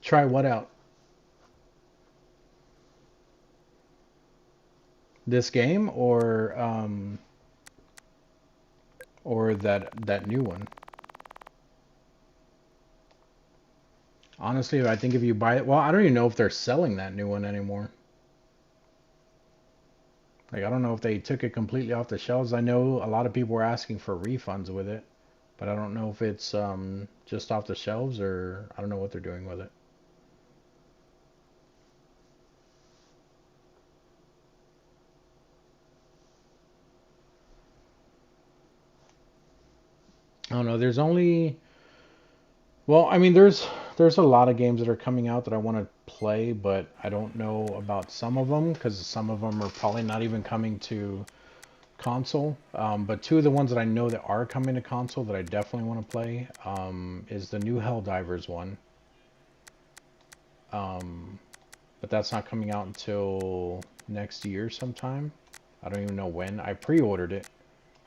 Try what out? This game or that new one? Honestly, I think if you buy it, well, I don't even know if they're selling that new one anymore. Like, I don't know if they took it completely off the shelves. I know a lot of people were asking for refunds with it, but I don't know if it's just off the shelves or I don't know what they're doing with it. I don't know. There's only, well, I mean, there's a lot of games that are coming out that I want to play, but I don't know about some of them because some of them are probably not even coming to console. But two of the ones that I know that are coming to console that I definitely want to play is the new Helldivers one. But that's not coming out until next year sometime. I don't even know when. I pre-ordered it.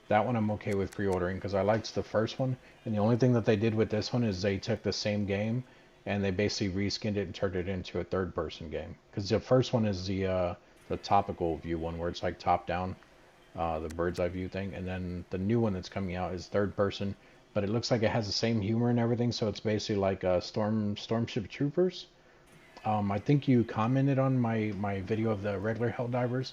That one I'm okay with pre-ordering because I liked the first one. And the only thing that they did with this one is they took the same game and they basically reskinned it and turned it into a third-person game. Because the first one is the topical view one where it's like top-down, the bird's eye view thing. And then the new one that's coming out is third-person, but it looks like it has the same humor and everything. So it's basically like Stormship Troopers. I think you commented on my video of the regular Helldivers.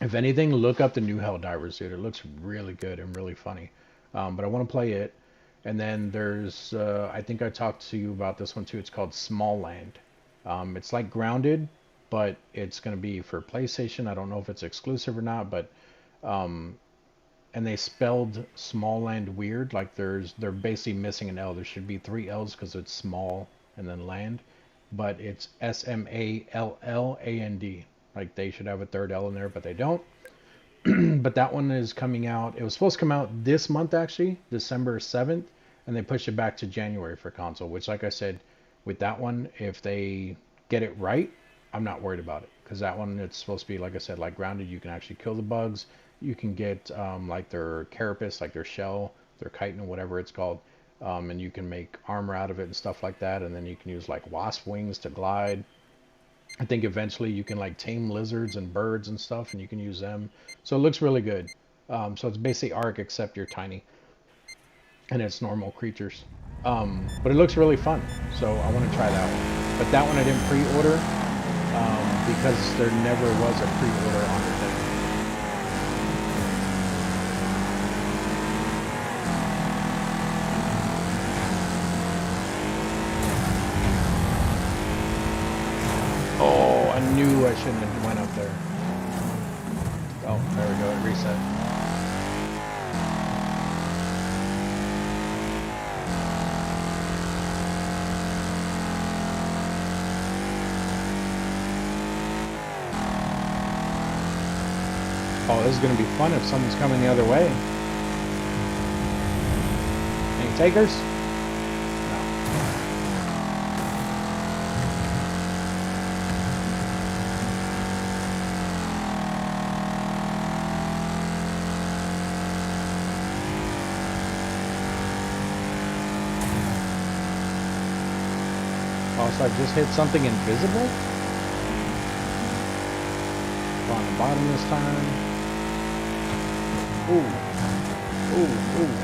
If anything, look up the new Helldivers, dude. It looks really good and really funny. But I want to play it. And then there's, I think I talked to you about this one too. It's called Smallland. It's like Grounded, but it's going to be for PlayStation. I don't know if it's exclusive or not, but, and they spelled Smallland weird. Like they're basically missing an L. There should be 3 L's because it's small and then land. But it's Smallland. Like they should have a third L in there, but they don't. But that one is coming out. It was supposed to come out this month, actually, December 7th, and they pushed it back to January for console, which, like I said, with that one, if they get it right, I'm not worried about it. Because that one, it's supposed to be, like I said, like Grounded. You can actually kill the bugs. You can get, like, their carapace, like their shell, their chitin, whatever it's called. And you can make armor out of it and stuff like that. And then you can use, like, wasp wings to glide. I think eventually you can like tame lizards and birds and stuff, and you can use them. So it looks really good. So it's basically Ark except you're tiny, and it's normal creatures. But it looks really fun. So I want to try that one. But that one I didn't pre-order because there never was a pre-order on the thing. I knew I shouldn't have went up there. Oh, there we go, it reset. Oh, this is going to be fun if someone's coming the other way. Any takers? Also, I just hit something invisible. On the bottom this time. Ooh. Ooh, ooh.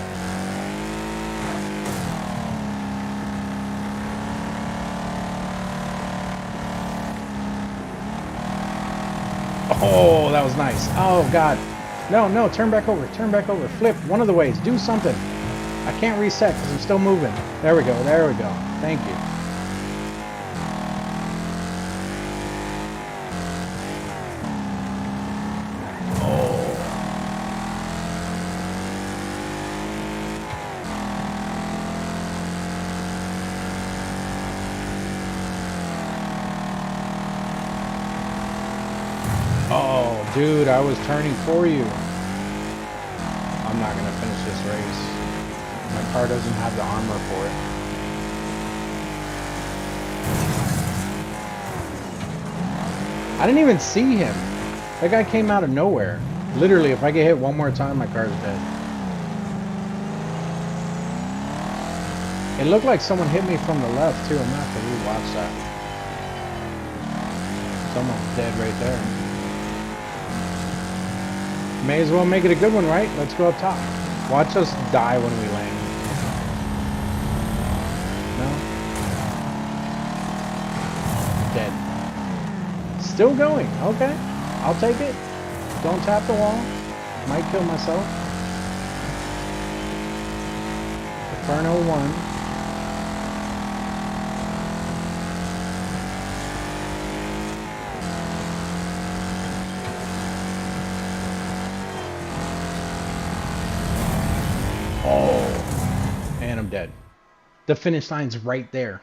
Oh, that was nice. Oh, God. No, no, turn back over. Turn back over. Flip one of the ways. Do something. I can't reset because I'm still moving. There we go. There we go. Thank you. Oh, dude, I was turning for you. I'm not going to finish this race. My car doesn't have the armor for it. I didn't even see him. That guy came out of nowhere. Literally, if I get hit one more time, my car's dead. It looked like someone hit me from the left, too. I'm going to have to rewatch that. Someone's dead right there. May as well make it a good one, right? Let's go up top. Watch us die when we land. No? Dead. Still going. Okay. I'll take it. Don't tap the wall. Might kill myself. Inferno 1. Oh, and I'm dead. The finish line's right there.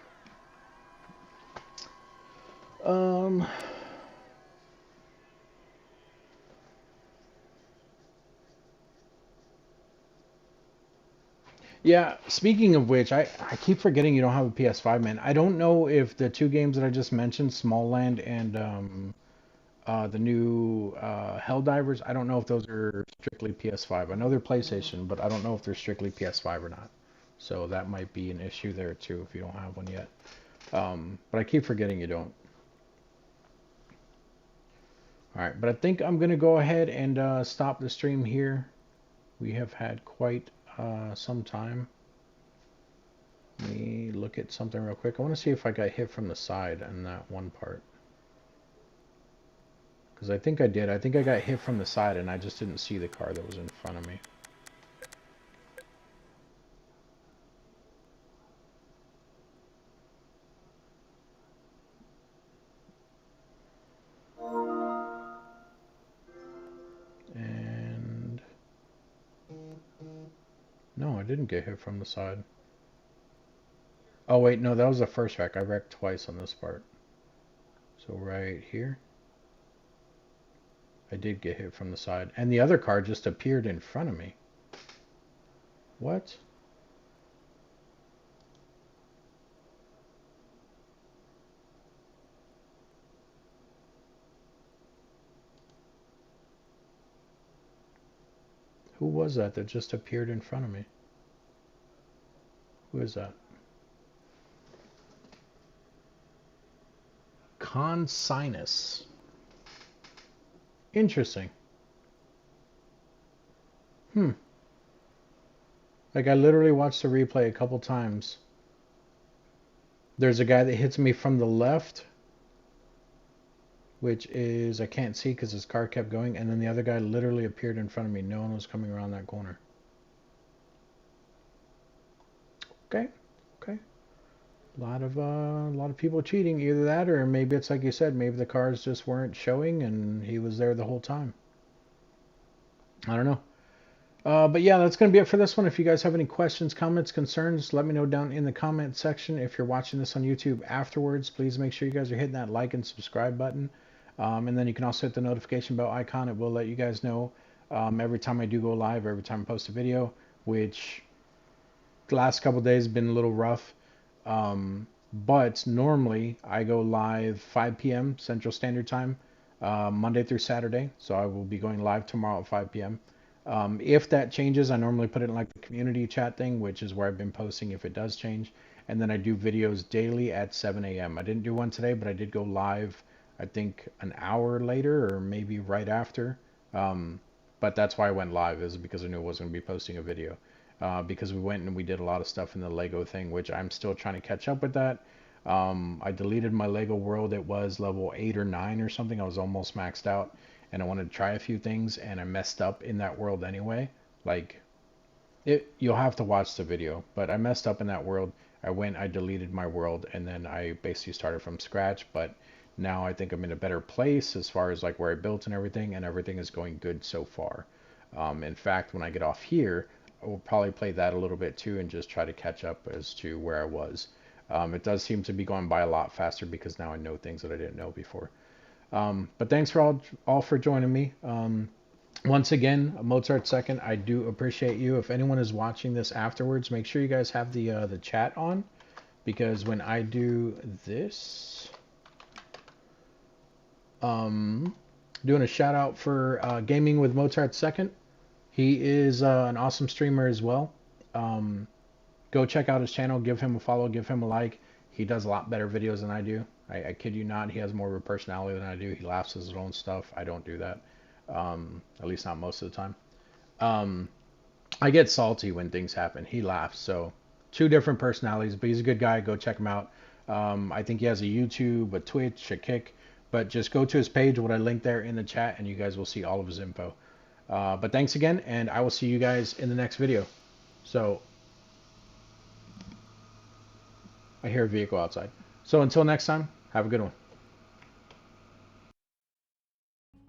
Yeah, speaking of which, I keep forgetting you don't have a PS5, man. I don't know if the two games that I just mentioned, Small Land and the new Helldivers, I don't know if those are strictly PS5. I know they're PlayStation, but I don't know if they're strictly PS5 or not. So that might be an issue there too if you don't have one yet. But I keep forgetting you don't. Alright, but I think I'm going to go ahead and stop the stream here. We have had quite some time. Let me look at something real quick. I want to see if I got hit from the side in that one part. Because I think I did. I think I got hit from the side and I just didn't see the car that was in front of me. And no, I didn't get hit from the side. Oh wait, no, that was the first wreck. I wrecked twice on this part. So right here, I did get hit from the side. And the other car just appeared in front of me. What? Who was that just appeared in front of me? Who is that? Consinus. Interesting. Like, I literally watched the replay a couple times. There's a guy that hits me from the left, which is, I can't see because his car kept going, and then the other guy literally appeared in front of me. No one was coming around that corner. Okay, okay. A lot of people cheating. Either that, or maybe it's like you said, maybe the cars just weren't showing and he was there the whole time. I don't know. But yeah, that's going to be it for this one. If you guys have any questions, comments, concerns, let me know down in the comment section. If you're watching this on YouTube afterwards, please make sure you guys are hitting that like and subscribe button. And then you can also hit the notification bell icon. It will let you guys know every time I do go live, every time I post a video, which the last couple days have been a little rough. But normally I go live 5 p.m. Central Standard Time, Monday through Saturday. So I will be going live tomorrow at 5 p.m. If that changes, I normally put it in like the community chat thing, which is where I've been posting if it does change. And then I do videos daily at 7 a.m. I didn't do one today, but I did go live, I think an hour later or maybe right after. But that's why I went live, is because I knew I wasn't going to be posting a video. Because we went and we did a lot of stuff in the Lego thing, which I'm still trying to catch up with that. I deleted my Lego world. It was level 8 or 9 or something. I was almost maxed out and I wanted to try a few things and I messed up in that world anyway. Like you'll have to watch the video, but I messed up in that world. I deleted my world and then I basically started from scratch, but now I think I'm in a better place as far as like where I built and everything is going good so far. In fact, when I get off here, I will probably play that a little bit too and just try to catch up as to where I was. It does seem to be going by a lot faster because now I know things that I didn't know before. But thanks for all for joining me. Once again, Mozart Second, I do appreciate you. If anyone is watching this afterwards, make sure you guys have the chat on, because when I do this, doing a shout out for Gaming with Mozart Second. He is an awesome streamer as well. Go check out his channel, give him a follow, give him a like. He does a lot better videos than I do. I kid you not, he has more of a personality than I do. He laughs at his own stuff. I don't do that. At least not most of the time. I get salty when things happen. He laughs. So two different personalities, but he's a good guy. Go check him out. I think he has a YouTube, a Twitch, a Kick, but just go to his page, what I linked there in the chat, and you guys will see all of his info. But thanks again, and I will see you guys in the next video. So I hear a vehicle outside. So until next time, have a good one.